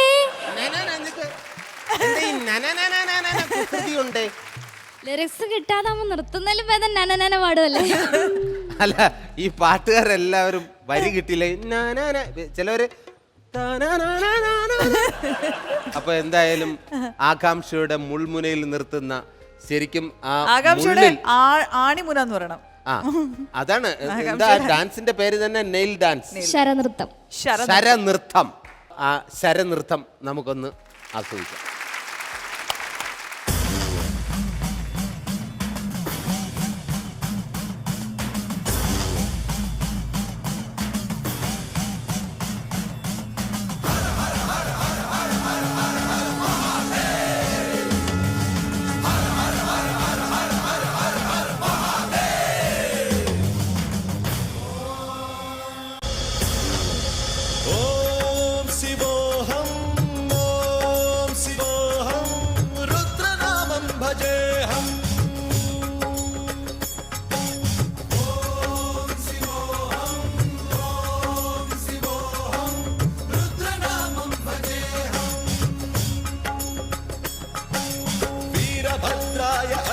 ലിറിക്സ് കിട്ടാതെ നിർത്തുന്നതിലും ഭേദം നനനന പാടുമല്ലേ? അല്ല, ഈ പാട്ടുകാരെല്ലാവരും വരി കിട്ടിയില്ലേ, ചിലവര്. അപ്പൊ എന്തായാലും ആകാംക്ഷയുടെ മുൾമുനയിൽ നിർത്തുന്ന ശരിക്കും ആകാംക്ഷയുടെ ആണിമുന എന്ന് പറയണം. ആ, അതാണ് എന്താ ഡാൻസിന്റെ പേര് തന്നെ, നെയിൽ ഡാൻസ്, ശരനൃത്തം. ശരനൃത്തം. ആ ശരനൃത്തം നമുക്കൊന്ന് ആസ്വദിക്കാം.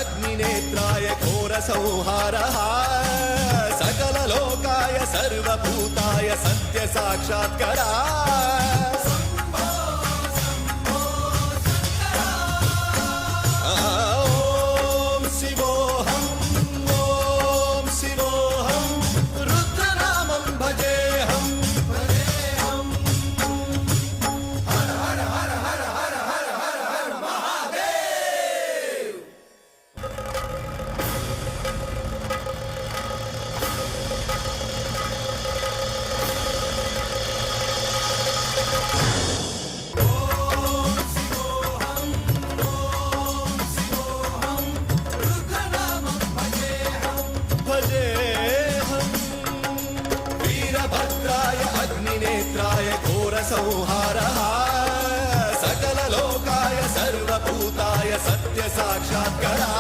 अग्निनेत्राय घोरसंहारः सकललोकाय सर्वभूताय सत्यसाक्षात्कारः ॐ शिवोऽहं रुद्रनामं भजेऽहं हर हर हर हर हर हर हर हर महादेव. वीरभद्राय अग्निनेत्राय घोरसंहारः सकललोकाय सर्वभूताय सत्यसाक्षात्कारः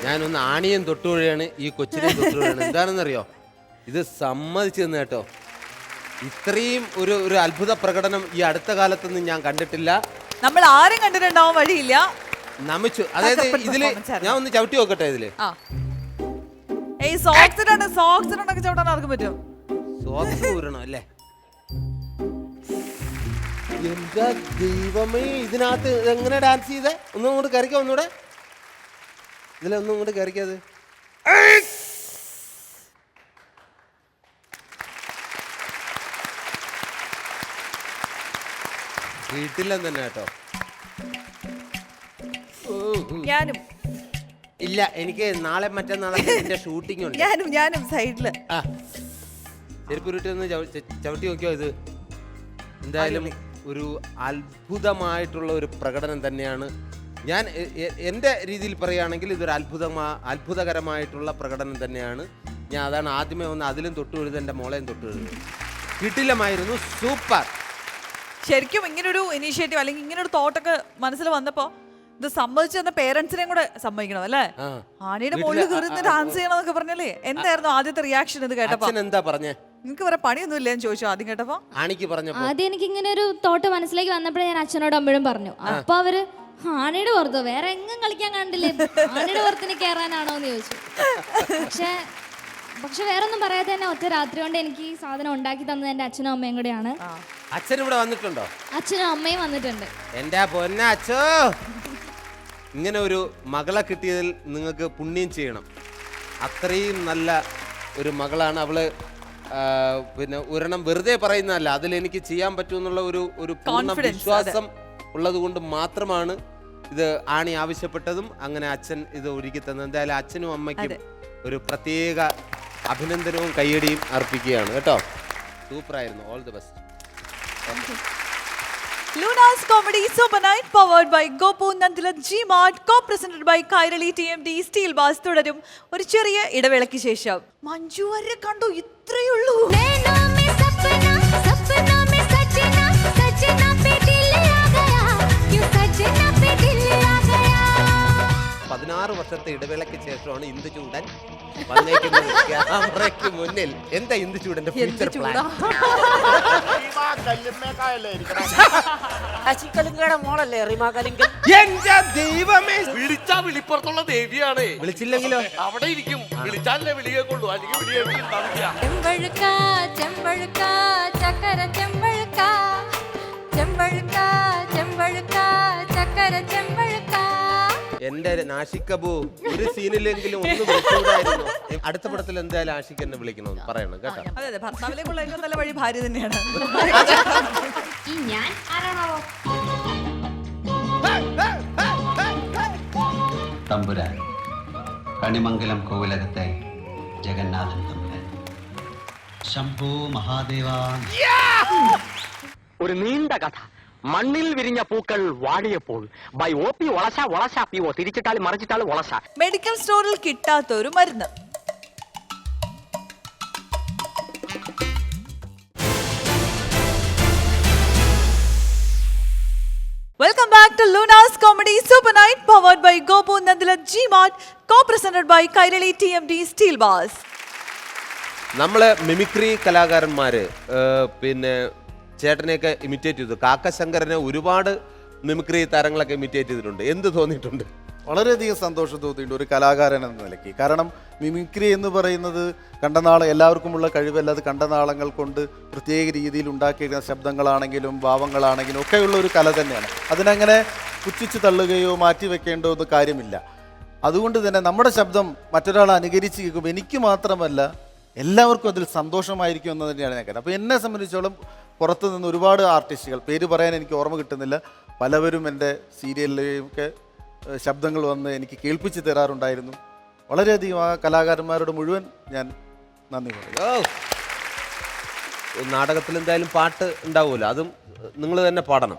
ഞാനൊന്ന് ആണിയും തൊട്ടുകൊഴിയാണ്, ഈ കൊച്ചിനെ തൊട്ടുകൊഴിയാണ്. എന്താണെന്നറിയോ, ഇത് സമ്മതിച്ചു തന്നെ കേട്ടോ. ഇത്രയും ഒരു അത്ഭുത പ്രകടനം ഈ അടുത്ത കാലത്തൊന്നും ഞാൻ കണ്ടിട്ടില്ല. നമ്മൾ ആരും കണ്ടിട്ടുണ്ടാവാൻ വഴിയില്ല. നമിച്ചു. അതായത് ഇതില് ഞാൻ ഒന്ന് ചവിട്ടി നോക്കട്ടെ. ഇതില് സോക്സിനൊക്കെ ചവിട്ടാൻ ആർക്കും പറ്റും. സോക്സ് ഊരണം അല്ലേ? എന്താ ദൈവമേ, ഇതിനകത്ത് എങ്ങനെ ഡാൻസ് ചെയ്തേ? ഒന്നും കൂടെ കയറിക്കോ, ഒന്നുകൂടെ ഇതിലൊന്നും കൂടെ കയറിക്കാത്. വീട്ടിലും തന്നെ കേട്ടോ. ഞാനും ഇല്ല, എനിക്ക് നാളെ മറ്റന്നാളെ എന്റെ ഷൂട്ടിംഗ് ഉണ്ട്. ഞാനും സൈഡില്. ചെരുപ്പുരുട്ടൊന്ന് ചവിട്ടി നോക്കിയോ. ഇത് എന്തായാലും ഒരു അത്ഭുതമായിട്ടുള്ള ഒരു പ്രകടനം തന്നെയാണ്. ഞാൻ എൻ്റെ രീതിയിൽ പറയുകയാണെങ്കിൽ ഇതൊരു അത്ഭുതകരമായിട്ടുള്ള പ്രകടനം തന്നെയാണ്. ഞാൻ അതാണ് ആദ്യമേ വന്ന് അതിലും തൊട്ട് എഴുതി, എൻ്റെ മോളെയും തൊട്ട് എഴുതി. കിടിലമായിരുന്നു, സൂപ്പർ. ശരിക്കും ഇങ്ങനൊരു ഇനീഷ്യേറ്റീവ് അല്ലെങ്കിൽ ഇങ്ങനൊരു തോട്ടൊക്കെ മനസ്സിൽ വന്നപ്പോ ഇത് സമ്മതിച്ചു തന്ന പേരൻസിനെയും കൂടെ സമ്മതിക്കണം അല്ലേ? ആനയുടെ മുകളിൽ കയറി ഡാൻസ് ചെയ്യണമെന്നൊക്കെ പറഞ്ഞല്ലേ, എന്തായിരുന്നു ആദ്യത്തെ റിയാക്ഷൻ ഇത് കേട്ടപ്പോ? എന്താ പറഞ്ഞേ? നിങ്ങക്ക് വേറെ പണിയൊന്നും ഇല്ലെന്ന് ചോദിച്ചു ആദ്യം കേട്ടപ്പോ? ആദ്യം എനിക്ക് ഇങ്ങനെ ഒരു തോട്ട് മനസ്സിലേക്ക് വന്നപ്പോഴേ ഞാൻ അച്ഛനോടും അമ്മയോടും പറഞ്ഞു. അപ്പൊ അവര് ആനയുടെ പുറത്തോ വേറെ എങ്ങും കളിക്കാൻ കണ്ടില്ലേ, ആനയുടെ പുറത്തിന് കയറാനാണോ എന്ന് ചോദിച്ചു. പക്ഷെ വേറൊന്നും പറയാതെ തന്നെ ഒറ്റ രാത്രി കൊണ്ട് എനിക്ക് ഈ സാധനം ഉണ്ടാക്കി തന്നത് എന്റെ അച്ഛനും അമ്മയും കൂടെയാണ്. അച്ഛൻ ഇവിടെ വന്നിട്ടുണ്ടോ? അച്ഛനും അമ്മയും വന്നിട്ടുണ്ട്. എന്റെ പൊന്നച്ചോ, ഇങ്ങനെ ഒരു മകളെ കിട്ടിയതിൽ നിങ്ങൾക്ക് പുണ്യം ചെയ്യണം. അത്രയും നല്ല ഒരു മകളാണ് അവള്. പിന്നെ ഒരെണ്ണം വെറുതെ പറയുന്നതല്ല, അതിൽ എനിക്ക് ചെയ്യാൻ പറ്റുമെന്നുള്ള ഒരു പൂർണ്ണ വിശ്വാസം ഉള്ളത് കൊണ്ട് മാത്രമാണ് ഇത് ആണി ആവശ്യപ്പെട്ടതും അങ്ങനെ അച്ഛൻ ഇത് ഒരുക്കി തന്നത്. എന്തായാലും അച്ഛനും അമ്മയ്ക്കും ഒരു പ്രത്യേക അഭിനന്ദനവും കയ്യടിയും അർപ്പിക്കുകയാണ് കേട്ടോ. സൂപ്പറായിരുന്നു. All the best. Luna's Comedy Super Night powered by Gopu Nandila G-Mart, co-presented by Kairali TMD Steel Bars തുടരും ഒരു ചെറിയ ഇടവേളയ്ക്ക് ശേഷം. മഞ്ജു വരെ കണ്ടു, ഇത്രയേ ഉള്ളൂ. 16 വർഷത്തെ ഇടവേളയ്ക്ക് ശേഷമാണ് ഇന്ദുചൂടൻ വന്നേക്കുന്നത് ക്യാമറയ്ക്ക് മുന്നിൽ. എന്താ ഇന്ദുചൂടന്റെ ഫ്യൂച്ചർ പ്ലാൻ? മോളല്ലേ റിമാ കലിങ്കൽ? എന്റെ ദൈവമേ, വിളിച്ചാ വിളിപ്പുറത്തുള്ള ദേവിയാണ്. വിളിച്ചില്ലെങ്കിലോ അവിടെ ഇരിക്കും. വിളിച്ചാലേ വിളിയേക്കൊള്ളൂ, അല്ലെങ്കിൽ വിളിയേക്കില്ല. ചെമ്പഴുക്ക ചെമ്പഴുക്ക ചക്കര ചെമ്പഴുക്ക ചെമ്പഴുക്ക ചെമ്പഴുക്ക ചക്കര ചെമ്പഴുക്ക. എന്റെ നാഷിക്കബു, ഒരു സീനിലെങ്കിലും ഒന്ന് വിളിച്ചുകൂടായിരുന്നു? അടുത്ത പടത്തിൽ എന്തായാലും ആഷിക്ക് എന്നെ വിളിക്കണമെന്ന് പറയണം കേട്ടോ. അതെ, ഭർത്താവിലേക്കുള്ള ഏറ്റവും നല്ല വഴി ഭാര്യ തന്നെയാണ്. ഞാൻ ആരാണോ തമ്പുരാൻ, കണിമംഗലം കോവിലകത്തെ ജഗന്നാഥൻ തമ്പുരാൻ. ശംഭോ മഹാദേവ. ഒരു നീണ്ട കഥ. മണ്ണിൽ വിരിഞ്ഞ പൂക്കൾ വാടിയപ്പോൾ ബൈ ഒ പി വളശ വളശ പി ഒ തിരിച്ചിട്ടാൽ മറിച്ചിട്ടാൽ വളശ. മെഡിക്കൽ സ്റ്റോറിൽ കിട്ടാത്ത ഒരു മരുന്ന്. Welcome back to Luna's Comedy Super Night powered by Gopu Nandila G-Mart, co-presented by Kairali TMD Steel Bars. നമ്മള് മിമിക്രി കലാകാരന്മാര് പിന്നെ ചേട്ടനെയൊക്കെ ഇമിറ്റേറ്റ് ചെയ്തു. കാക്കശങ്കരനെ ഒരുപാട് മിമിക്രി താരങ്ങളൊക്കെ ഇമിറ്റേറ്റ് ചെയ്തിട്ടുണ്ട്. എന്ത് തോന്നിയിട്ടുണ്ട്? വളരെയധികം സന്തോഷം തോന്നിയിട്ടുണ്ട് ഒരു കലാകാരൻ എന്ന നിലയ്ക്ക്. കാരണം മിമിക്രി എന്ന് പറയുന്നത് കണ്ടനാളം എല്ലാവർക്കുമുള്ള കഴിവല്ല. അത് കണ്ടനാളങ്ങൾ കൊണ്ട് പ്രത്യേക രീതിയിൽ ഉണ്ടാക്കിയിരുന്ന ശബ്ദങ്ങളാണെങ്കിലും ഭാവങ്ങളാണെങ്കിലും ഒക്കെയുള്ള ഒരു കല തന്നെയാണ്. അതിനങ്ങനെ പുച്ഛിച്ച് തള്ളുകയോ മാറ്റി വെക്കേണ്ടോ ഒന്നും കാര്യമില്ല. അതുകൊണ്ട് തന്നെ നമ്മുടെ ശബ്ദം മറ്റൊരാൾ അനുകരിച്ച് കേൾക്കുമ്പോൾ എനിക്ക് മാത്രമല്ല എല്ലാവർക്കും അതിൽ സന്തോഷമായിരിക്കും എന്ന് തന്നെയാണ് ഞാൻ കരുതുന്നത്. അപ്പോൾ എന്നെ സംബന്ധിച്ചോളം പുറത്തു നിന്ന് ഒരുപാട് ആർട്ടിസ്റ്റുകൾ, പേര് പറയാൻ എനിക്ക് ഓർമ്മ കിട്ടുന്നില്ല, പലവരും എൻ്റെ സീരിയലിലൊക്കെ ശബ്ദങ്ങൾ വന്ന് എനിക്ക് കേൾപ്പിച്ച് തരാറുണ്ടായിരുന്നു. വളരെയധികം ആ കലാകാരന്മാരോട് മുഴുവൻ ഞാൻ നന്ദി പറയും. നാടകത്തിൽ എന്തായാലും പാട്ട് ഉണ്ടാവുമല്ലോ, അതും നിങ്ങൾ തന്നെ പാടണം.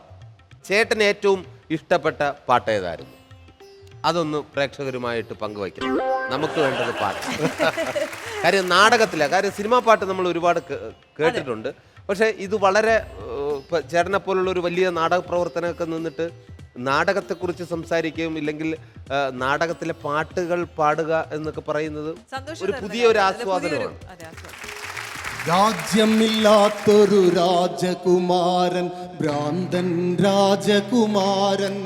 ചേട്ടന് ഏറ്റവും ഇഷ്ടപ്പെട്ട പാട്ട് ഏതായിരുന്നു? അതൊന്ന് പ്രേക്ഷകരുമായിട്ട് പങ്കുവയ്ക്കണം. നമുക്ക് വേണ്ടത് പാട്ട്. കാര്യം നാടകത്തിലാണ്. കാര്യം സിനിമാ പാട്ട് നമ്മൾ ഒരുപാട് കേട്ടിട്ടുണ്ട്. പക്ഷേ ഇത് വളരെ ചേട്ടനെ പോലുള്ള ഒരു വലിയ നാടക പ്രവർത്തനമൊക്കെ നിന്നിട്ട് നാടകത്തെക്കുറിച്ച് സംസാരിക്കുകയും ഇല്ലെങ്കിൽ നാടകത്തിലെ പാട്ടുകൾ പാടുക എന്നൊക്കെ പറയുന്നത് ഒരു പുതിയ ഒരു ആസ്വാദനമാണ്. രാജ്യമില്ലാത്തൊരു രാജകുമാരൻ, ഭ്രാന്തൻ രാജകുമാരൻ,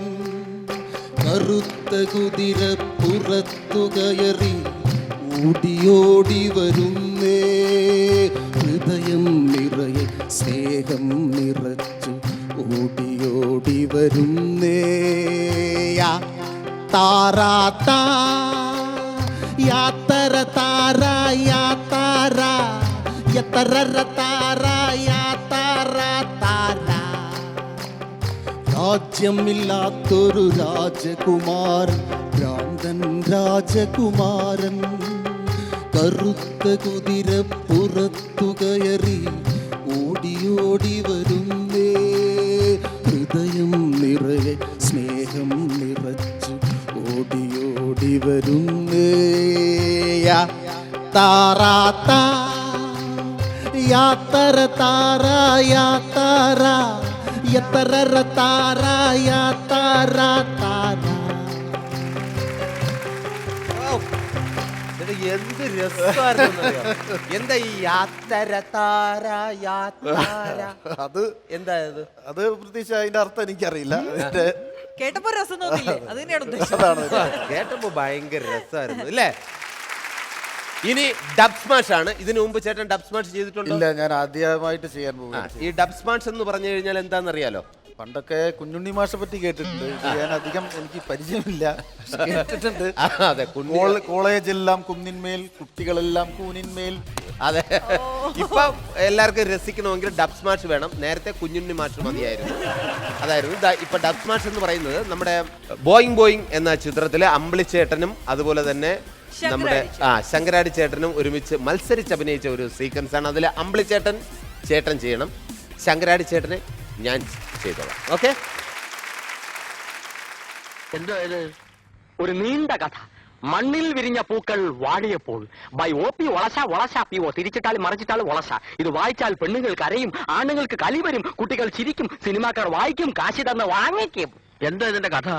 കറുത്ത കുതിര പുറത്തു കയറി ഓടിയോടി വരുന്നേ, ഹൃദയം നിറയെ സ്നേഹം നിറച്ചു ഓടിയോടി വരുന്നേ. താരാത്താ യാത്തര താര യാത്താര യത്തര താര യാത്താര താര രാജ്യമില്ലാത്തൊരു രാജകുമാരൻ, ഭ്രാന്തൻ രാജകുമാരൻ. കറുത്ത കുതിര പുറത്തു കയറി ഓടിയോടി വരുന്നേ, ഹൃദയം നിറയെ സ്നേഹം നിറച്ച് ഓടിയോടി വരുന്നേ. താറാത്ത യാത്തര താര യാത്തര യത്തര താര യാത്തര താര. എന്ത് രസമായിരുന്നു. എന്താ ഈ യാത്തര താര യാത്തര? അത് എന്താ ഇത്? അത് പ്രത്യേകിച്ച് അതിന്റെ അർത്ഥം എനിക്കറിയില്ല. കേട്ടപ്പോ രസം തോന്നില്ലേ? അത് തന്നെയാണ് ഉദ്ദേശം. അതാണ് കേട്ടപ്പോ ഭയങ്കര രസമായിരുന്നു അല്ലേ? ഇനി ഡബ് സ്മാഷ് ആണ്. ഇതിനു മുമ്പ് ചേട്ടൻ ഡബ് സ്മാഷ് ചെയ്തിട്ടുണ്ടോ? ഇല്ല, ഞാൻ ആദ്യമായിട്ട് ചെയ്യാൻ പോകും. ഈ ഡബ് സ്മാഷ് എന്ന് പറഞ്ഞു കഴിഞ്ഞാൽ എന്താണെന്നറിയാലോ? പണ്ടൊക്കെ കുഞ്ഞുണ്ണി മാഷെ പറ്റി കേട്ടിട്ടുണ്ട്. ചെയ്യാൻ അധികം എനിക്ക് പരിചയമില്ല, കേട്ടിട്ടുണ്ട്. അതെ, കോളേജെല്ലാം കുന്നിന്മേൽ, കുട്ടികളെല്ലാം കൂനിന്മേൽ. അതെ, ഇപ്പൊ എല്ലാവർക്കും രസിക്കണമെങ്കിൽ ഡബ് സ്മാഷ് വേണം. നേരത്തെ കുഞ്ഞുണ്ണി മാഷ് മതിയായിരുന്നു. അതായിരുന്നു ഇപ്പൊ ഡബ് സ്മാഷ് എന്ന് പറയുന്നത്. നമ്മുടെ ബോയിങ് ബോയിങ് എന്ന ചിത്രത്തിലെ അമ്പിളിച്ചേട്ടനും അതുപോലെ തന്നെ നമ്മുടെ ശങ്കരാടി ചേട്ടനും ഒരുമിച്ച് മത്സരിച്ച് അഭിനയിച്ച ഒരു സീക്വൻസ് ആണ്. അതിൽ അമ്പിളിച്ചേട്ടൻ ചേട്ടൻ ചെയ്യണം, ശങ്കരാടി ചേട്ടനെ ഞാൻ ചെയ്തോളാം. ഓക്കെ? എന്താ ഇത്? ഒരു നീണ്ട കഥ. മണ്ണിൽ വിരിഞ്ഞ പൂക്കൾ വാടിയപ്പോൾ ബൈ OP വളശ വളശ PO തിരിച്ചിട്ടാൽ മറിച്ചിട്ടാൽ വളശ. ഇത് വായിച്ചാൽ പെണ്ണുങ്ങൾ കരയും, ആണുങ്ങൾക്ക് കലി വരും, കുട്ടികൾ ചിരിക്കും, സിനിമാക്കാർ വായിക്കും, കാശി തന്ന് വാങ്ങിക്കും. എന്താ ഇതിന്റെ കഥ?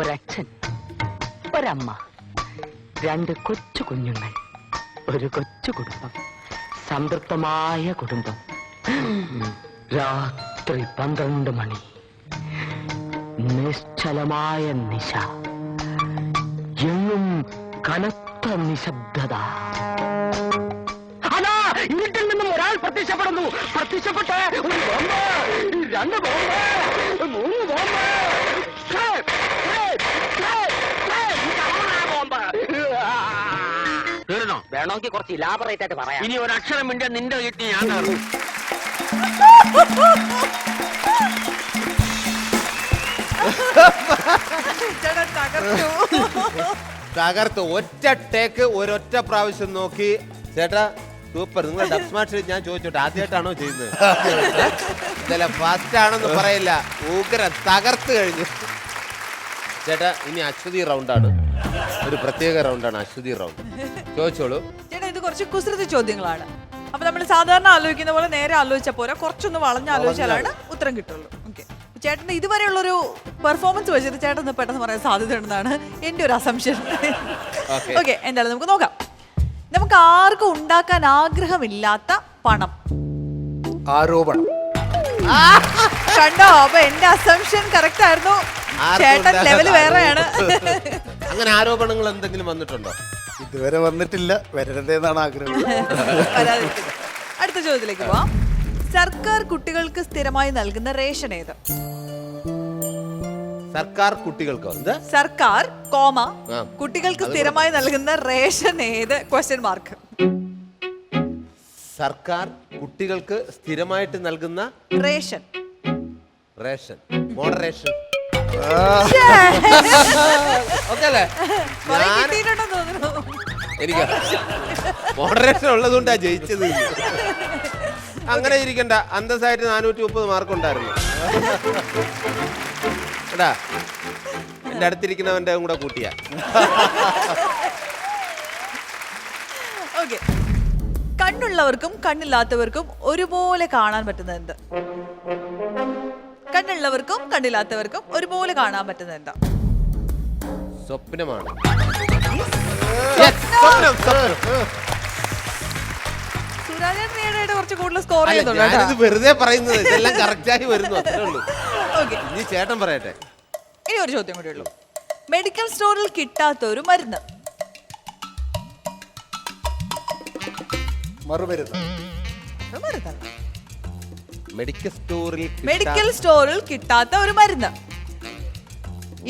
ഒരച്ഛൻ, ഒരമ്മ, 2 കൊച്ചു കുഞ്ഞുങ്ങൾ, ഒരു കൊച്ചു കുടുംബം, സംതൃപ്തമായ കുടുംബം. രാത്രി 12 മണി, നിശ്ചലമായ നിശ, എങ്ങും കനത്ത നിശബ്ദത. അതാ വീട്ടിൽ നിന്നും ഒരാൾ പ്രത്യക്ഷപ്പെടുന്നു. പ്രത്യക്ഷപ്പെട്ട് ഒരു ബോംബ്, 2 ബോംബ്, 3 ബോംബ്. തീർന്നോ? വേണമെങ്കിൽ കുറച്ച് ഇലാബറേറ്റ് ആയിട്ട് പറയാം. ഇനി ഒരക്ഷരം മിണ്ട നിന്റെ വീട്ടിൽ ഞാൻ കയറും. തകർത്ത് ഒറ്റ ടേക്ക്, ഒരൊറ്റ പ്രാവശ്യം നോക്കി. ചേട്ടാ സൂപ്പർ. നിങ്ങൾ ഡബ് സ്മാഷ് ഞാൻ ചോദിച്ചോട്ടെ, ആദ്യമായിട്ടാണോ ചെയ്യുന്നത്? ഇതല്ല, ഫസ്റ്റ് ആണെന്ന് പറയില്ല. ഉഗ്ര തകർത്ത് കഴിഞ്ഞു. ചേട്ടാ ഇനി അശ്വതി റൗണ്ടാണ്. ഒരു പ്രത്യേക റൗണ്ടാണ് അശ്വതി റൗണ്ട്. ചോദിച്ചോളൂ. ചേട്ടാ ഇത് കുറച്ച് കുസൃതി ചോദ്യങ്ങളാണ്. അപ്പൊ നമ്മൾ സാധാരണ ആലോചിക്കുന്ന പോലെ നേരെ ആലോചിച്ച പോരാ, കുറച്ചൊന്ന് വളഞ്ഞ് ആലോചിച്ചാലാണ് ഉത്തരം കിട്ടുള്ളൂ. ഓക്കെ, ചേട്ടന്റെ ഇതുവരെയുള്ളൊരു പെർഫോമൻസ് വെച്ചിട്ട് ചേട്ടൻ പെട്ടെന്ന് പറയാൻ സാധ്യത ഉണ്ടെന്നാണ് എന്റെ ഒരു അസംഷൻ. ഓക്കെ, എന്തായാലും നമുക്ക് നോക്കാം. നമുക്ക് ആർക്കും ഉണ്ടാക്കാൻ ആഗ്രഹമില്ലാത്ത പണം. ആരോപണം. കണ്ടോ? അപ്പൊ എന്റെ അസംഷൻ കറക്റ്റ് ആയിരുന്നു. ചേട്ടൻ ലെവല് വേറെയാണ്. അങ്ങനെ ആരോപണങ്ങൾ എന്തെങ്കിലും വന്നിട്ടുണ്ടോ? ഇതുവരെ വന്നിട്ടില്ല, വരരുതെന്നാണ് ആഗ്രഹം. അടുത്ത ചോദ്യത്തിലേക്ക് പോവാം. സർക്കാർ കുട്ടികൾക്ക് സ്ഥിരമായി നൽകുന്ന റേഷൻ ഏത്? സർക്കാർ കുട്ടികൾക്കോ? സർക്കാർ കുട്ടികൾക്ക് സ്ഥിരമായി നൽകുന്ന റേഷൻ ഏത്? Question mark. സർക്കാർ കുട്ടികൾക്ക് സ്ഥിരമായിട്ട് നൽകുന്ന റേഷൻ. Ration, moderation. എനിക്ക് മോഡറേഷൻ ഉള്ളതുകൊണ്ടാ ജയിച്ചത്. അങ്ങനെ ഇരിക്കണ്ട, അന്തസ്സായിട്ട് 430 മാർക്ക് ഉണ്ടായിരുന്നു. എടാ എന്റെ അടുത്തിരിക്കുന്നവന്റെ കൂടെ കൂട്ടിയാ. ഓക്കെ, കണ്ണുള്ളവർക്കും കണ്ണില്ലാത്തവർക്കും ഒരുപോലെ കാണാൻ പറ്റുന്നത് എന്ത്? കണ്ണുള്ളവർക്കും കണ്ണില്ലാത്തവർക്കും ഒരുപോലെ കാണാൻ പറ്റുന്നത് എന്താ? സ്വപ്നമാണ്. സുരാജേട്ടൻ കുറച്ച് കൂടുതൽ സ്കോർ ചെയ്യുന്നുണ്ട്. ഞാനിത് വെറുതെ പറയുന്നത്, ഇതെല്ലാം കറക്റ്റായി വരുന്നു, അത്രേ ഉള്ളൂ. ഇനി ചേട്ടൻ പറയട്ടെ. ഇനി ഒരു ചോദ്യം കൂടെ ഉള്ളൂ. മെഡിക്കൽ സ്റ്റോറിൽ കിട്ടാത്ത ഒരു മരുന്ന്. മെഡിക്കൽ സ്റ്റോറിൽ കിട്ടാത്ത ഒരു മരുന്ന്.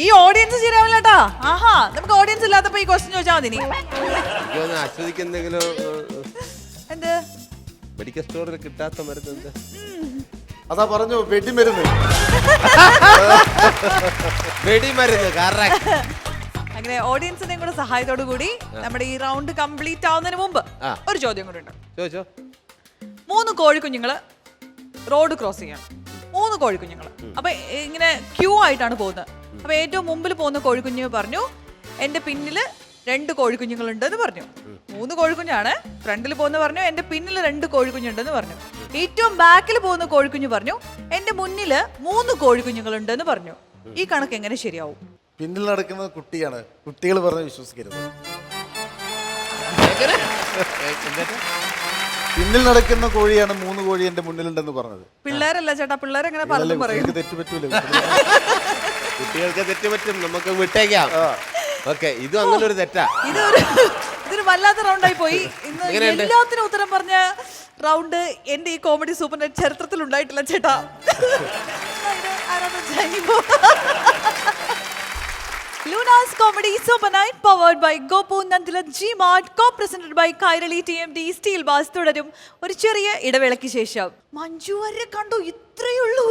ഈ ഓഡിയൻസ് ശരിയാവില്ലട്ടാ. ആഹാ, നമുക്ക് ഓഡിയൻസ് ഇല്ലാത്തപ്പോ ഈ ക്വസ്റ്റ്യൻ ചോദിച്ചാൽ മതി. അശ്വതിക്ക് എന്തെങ്കിലും എന്ത് മെഡിക്കൽ സ്റ്റോറിൽ കിട്ടാത്ത മരുന്ന്? അതാ പറഞ്ഞു വെടിമരുന്ന്. വെടിമരുന്ന് correct. അങ്ങനെ ഓഡിയൻസിന്റെയും കൂടെ സഹായത്തോടു കൂടി നമ്മുടെ ഈ റൗണ്ട് കംപ്ലീറ്റ് ആവുന്നതിന് മുമ്പ് ഒരു ചോദ്യം കൂടെ ഉണ്ട്. ചോദിച്ചോ. 3 കോഴിക്കുഞ്ഞുങ്ങള് റോഡ് ക്രോസ് ചെയ്യണം. 3 കോഴിക്കുഞ്ഞുങ്ങള്. അപ്പൊ ഇങ്ങനെ ക്യൂ ആയിട്ടാണ് പോകുന്നത്. അപ്പൊ ഏറ്റവും മുമ്പിൽ പോകുന്ന കോഴിക്കുഞ്ഞ് പറഞ്ഞു എന്റെ പിന്നില് 2 കോഴിക്കുഞ്ഞുങ്ങളുണ്ട് എന്ന് പറഞ്ഞു. 3 കോഴിക്കുഞ്ഞാണ്. ഫ്രണ്ടിൽ പോകുന്ന പറഞ്ഞു എന്റെ പിന്നിൽ 2 കോഴിക്കുഞ്ഞുണ്ടെന്ന് പറഞ്ഞു. ഏറ്റവും ബാക്കിൽ പോകുന്ന കോഴിക്കുഞ്ഞ് പറഞ്ഞു എന്റെ മുന്നില് 3 കോഴിക്കുഞ്ഞുങ്ങളുണ്ട് എന്ന് പറഞ്ഞു. ഈ കണക്ക് എങ്ങനെ ശരിയാവും? പിന്നിൽ നടക്കുന്നത് കുട്ടിയാണ്. കുട്ടികൾ പറഞ്ഞ് വിശ്വസിക്കരുത്. പിന്നിൽ നടക്കുന്ന കോഴിയാണ് 3 കോഴി എന്റെ മുന്നിലുണ്ടെന്ന് പറഞ്ഞത്. പിള്ളേരല്ല ചേട്ടാ, പിള്ളേരെങ്ങനെ പലതും പറയും. തെറ്റ് പറ്റൂല. കുട്ടികൾക്ക് തെറ്റ് പറ്റും, നമുക്ക് വിട്ടേക്കാം. ഓക്കെ, ഇതും അങ്ങനെ ഒരു തെറ്റാ. ഇതൊരു വല്ലാത്ത റൗണ്ടായി പോയി. ഇന്ന് എല്ലാത്തിനും ഉത്തരം പറഞ്ഞ റൗണ്ട് എന്റെ ഈ കോമഡി സൂപ്പർ നെറ്റ് ചരിത്രത്തിൽ ഉണ്ടായിട്ടില്ല ചേട്ടാ. Luna's Comedy Super Night powered by Gopu Nandila G-Mart, co-presented by Kairali TMD Steel Bars തുടരും ഒരു ചെറിയ ഇടവേളയ്ക്ക് ശേഷം. മഞ്ജു വരെ കണ്ടു, ഇത്രയേ ഉള്ളൂ.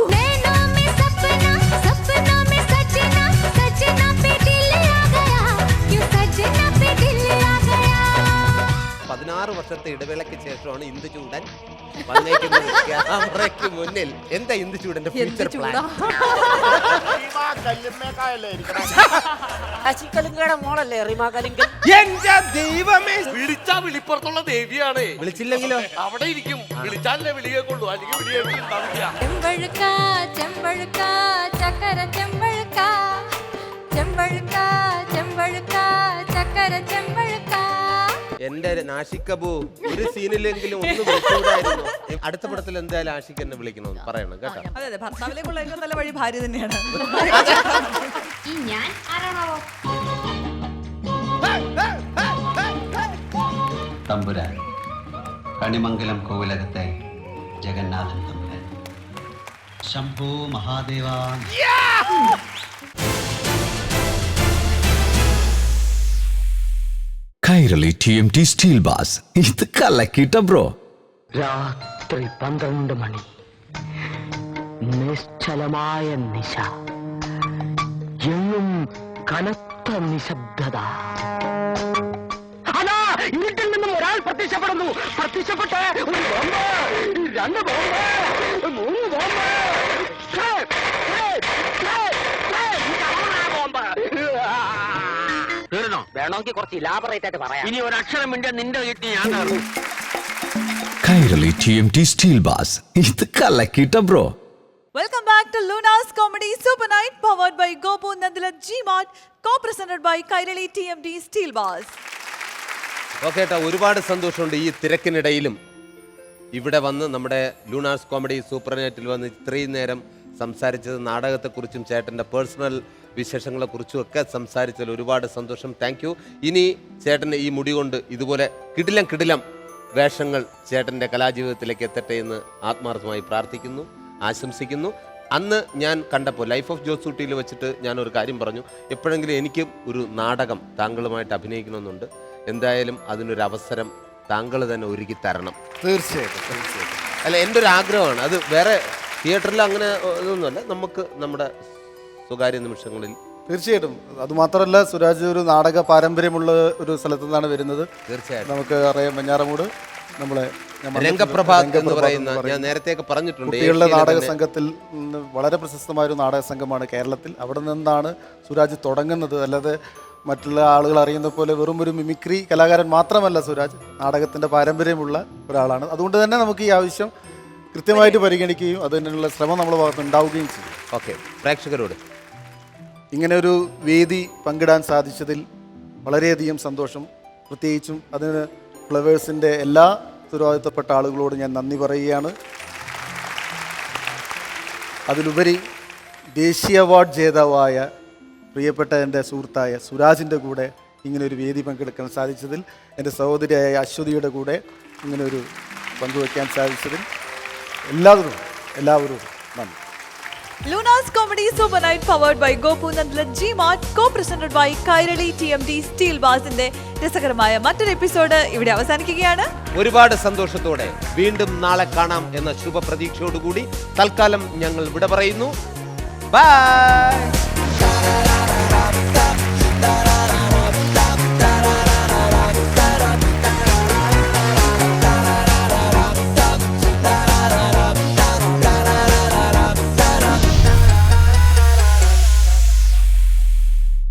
16 വർഷത്തെ ഇടവേളയ്ക്ക് ശേഷമാണ് ഇന്ദുചൂടൻ വന്നേക്കുന്നത് ക്യാമറയ്ക്ക് മുന്നിൽ. എന്താ ഇന്ദുചൂടന്റെ ഫ്യൂച്ചർ പ്ലാൻ? മോളല്ലേ റിമാ കലിങ്കൽ? എന്റെ ദൈവമേ, വിളിച്ചാ വിളിപ്പുറത്തുള്ള ദേവിയാണ്. വിളിച്ചില്ലെങ്കിലോ അവിടെ ഇരിക്കും. വിളിച്ചാലേ വിളിയെ കൊള്ളൂ, അല്ലെങ്കിൽ വിളിയെ ഉണ്ടാവില്ല. ചെമ്പഴുക്ക ചെമ്പഴുക്ക ചക്കര ചെമ്പഴുക്ക ചെമ്പഴുക്ക ചെമ്പഴുക്ക ചക്കര ചെമ്പഴുക്ക. എന്റെ നാഷിക്കബു, ഒരു സീനിലെങ്കിലും ഒന്ന് വിളിച്ചുകൂടായിരുന്നു. അടുത്ത പടത്തിൽ എന്തായാലും ആഷിക്ക് എന്നെ വിളിക്കണമെന്ന് പറയണം കേട്ടോ. അതെ അതെ, ഭർത്താവിലേക്കുള്ള ഏറ്റവും നല്ല വഴി ഭാര്യ തന്നെയാണ്. ഞാൻ ആരാണാവോ? തമ്പുരാൻ, കണിമംഗലം കോവിലകത്തെ ജഗന്നാഥൻ തമ്പുരാൻ. ശംഭോ Mahadeva. Kairali TMT steel bass, ഇത് കലക്കിട്ട ബ്രോ. രാത്രി 12 മണി, നിശ്ചലമായ നിശ, എങ്ങും കനത്ത നിശബ്ദത. അതാ ഇരുട്ടിൽ നിന്നും ഒരാൾ പ്രത്യക്ഷപ്പെടുന്നു. പ്രത്യക്ഷപ്പെട്ട് ഒരു ബോംബ്, 2 ബോംബ്, 3 ബോംബ്. തീർന്നോ? വേണമെങ്കിൽ കുറച്ച് ഇലാബറേറ്റ് ആയിട്ട് പറയാം. ഇനി ഒരു അക്ഷരം മിണ്ട നിന്റെ കിട്ടി ഞാൻ തീർന്നു. കൈരളി TMT സ്റ്റീൽ ബാസ്, ഇത് കലക്കിട്ട bro. Welcome back to Luna's Comedy Super Night powered by Gopu Nandila G-Mart, co-presented by Kairali TMD Steel Bars. Okay ഏട്ടാ, ഒരുപാട് സന്തോഷമുണ്ട് ഈ തിരക്കിനിടയിലും ഇവിടെ വന്ന് നമ്മുടെ ലൂണാസ് കോമഡി സൂപ്പർ നൈറ്റിൽ വന്ന് ഇത്രയും നേരം സംസാരിച്ചത് നാടകത്തെക്കുറിച്ചും ചേട്ടൻ്റെ പേഴ്സണൽ വിശേഷങ്ങളെക്കുറിച്ചും ഒക്കെ സംസാരിച്ചതിൽ ഒരുപാട് സന്തോഷം. Thank you. ഇനി ചേട്ടൻ്റെ ഈ മുടി കൊണ്ട് ഇതുപോലെ കിടിലം വേഷങ്ങൾ ചേട്ടൻ്റെ കലാജീവിതത്തിലേക്ക് എത്തട്ടെ എന്ന് ആത്മാർത്ഥമായി പ്രാർത്ഥിക്കുന്നു, ആശംസിക്കുന്നു. അന്ന് ഞാൻ കണ്ടപ്പോൾ ലൈഫ് ഓഫ് ജോസൂട്ടിയിൽ വെച്ചിട്ട് ഞാനൊരു കാര്യം പറഞ്ഞു, എപ്പോഴെങ്കിലും എനിക്കും ഒരു നാടകം താങ്കളുമായിട്ട് അഭിനയിക്കണമെന്നുണ്ട്. എന്തായാലും അതിനൊരു അവസരം താങ്കൾ തന്നെ ഒരുക്കി തരണം. തീർച്ചയായിട്ടും. അല്ല, എൻ്റെ ഒരു ആഗ്രഹമാണ് അത്. വേറെ തിയേറ്ററിൽ അങ്ങനെ ഇതൊന്നുമല്ല, നമുക്ക് നമ്മുടെ സ്വകാര്യ നിമിഷങ്ങളിൽ. തീർച്ചയായിട്ടും. അതുമാത്രമല്ല, സുരാജ് ഒരു നാടക പാരമ്പര്യമുള്ള ഒരു സ്ഥലത്തു നിന്നാണ് വരുന്നത്. തീർച്ചയായിട്ടും നമുക്ക് അറിയാം, വെഞ്ഞാറമൂട് നമ്മളെ രംഗപ്രഭ എന്ന് പറയുന്ന, ഞാൻ നേരത്തെയൊക്കെ പറഞ്ഞിട്ടുണ്ട്, കുട്ടികളുടെ നാടക സംഘത്തിൽ നിന്ന് വളരെ പ്രശസ്തമായ ഒരു നാടക സംഘമാണ് കേരളത്തിൽ. അവിടെ നിന്നാണ് സുരാജ് തുടങ്ങുന്നത്. അല്ലാതെ മറ്റുള്ള ആളുകൾ അറിയുന്ന പോലെ വെറും ഒരു മിമിക്രി കലാകാരൻ മാത്രമല്ല സുരാജ്, നാടകത്തിൻ്റെ പാരമ്പര്യമുള്ള ഒരാളാണ്. അതുകൊണ്ട് തന്നെ നമുക്ക് ഈ ആവശ്യം കൃത്യമായിട്ട് പരിഗണിക്കുകയും അതിനുള്ള ശ്രമം നമ്മുടെ ഭാഗത്ത് ഉണ്ടാവുകയും ചെയ്യും. ഓക്കെ, പ്രേക്ഷകരോട് ഇങ്ങനെ ഒരു വേദി പങ്കിടാൻ സാധിച്ചതിൽ വളരെയധികം സന്തോഷം. പ്രത്യേകിച്ചും അതിന് ഫ്ലവേഴ്സിൻ്റെ എല്ലാ ഉത്തരവാദിത്തപ്പെട്ട ആളുകളോട് ഞാൻ നന്ദി പറയുകയാണ്. അതിലുപരി ദേശീയ അവാർഡ് ജേതാവായ പ്രിയപ്പെട്ട എൻ്റെ സുഹൃത്തായ സുരാജിൻ്റെ കൂടെ ഇങ്ങനൊരു വേദി പങ്കെടുക്കാൻ സാധിച്ചതിൽ, എൻ്റെ സഹോദരിയായ അശ്വതിയുടെ കൂടെ ഇങ്ങനൊരു പങ്കുവയ്ക്കാൻ സാധിച്ചതിൽ എല്ലാവരോടും നന്ദി. Luna's Comedy Super Night powered by Gopu Nandla G-Mart, co-presented by Kairali TMT Steel Barsന്റെ രസകരമായ മറ്റൊരു എപ്പിസോഡ് ഇവിടെ അവസാനിക്കുകയാണ്. ഒരുപാട് സന്തോഷത്തോടെ വീണ്ടും നാളെ കാണാം എന്ന ശുഭപ്രതീക്ഷയോടുകൂടി തൽക്കാലം ഞങ്ങൾ വിട പറയുന്നു. ബൈ.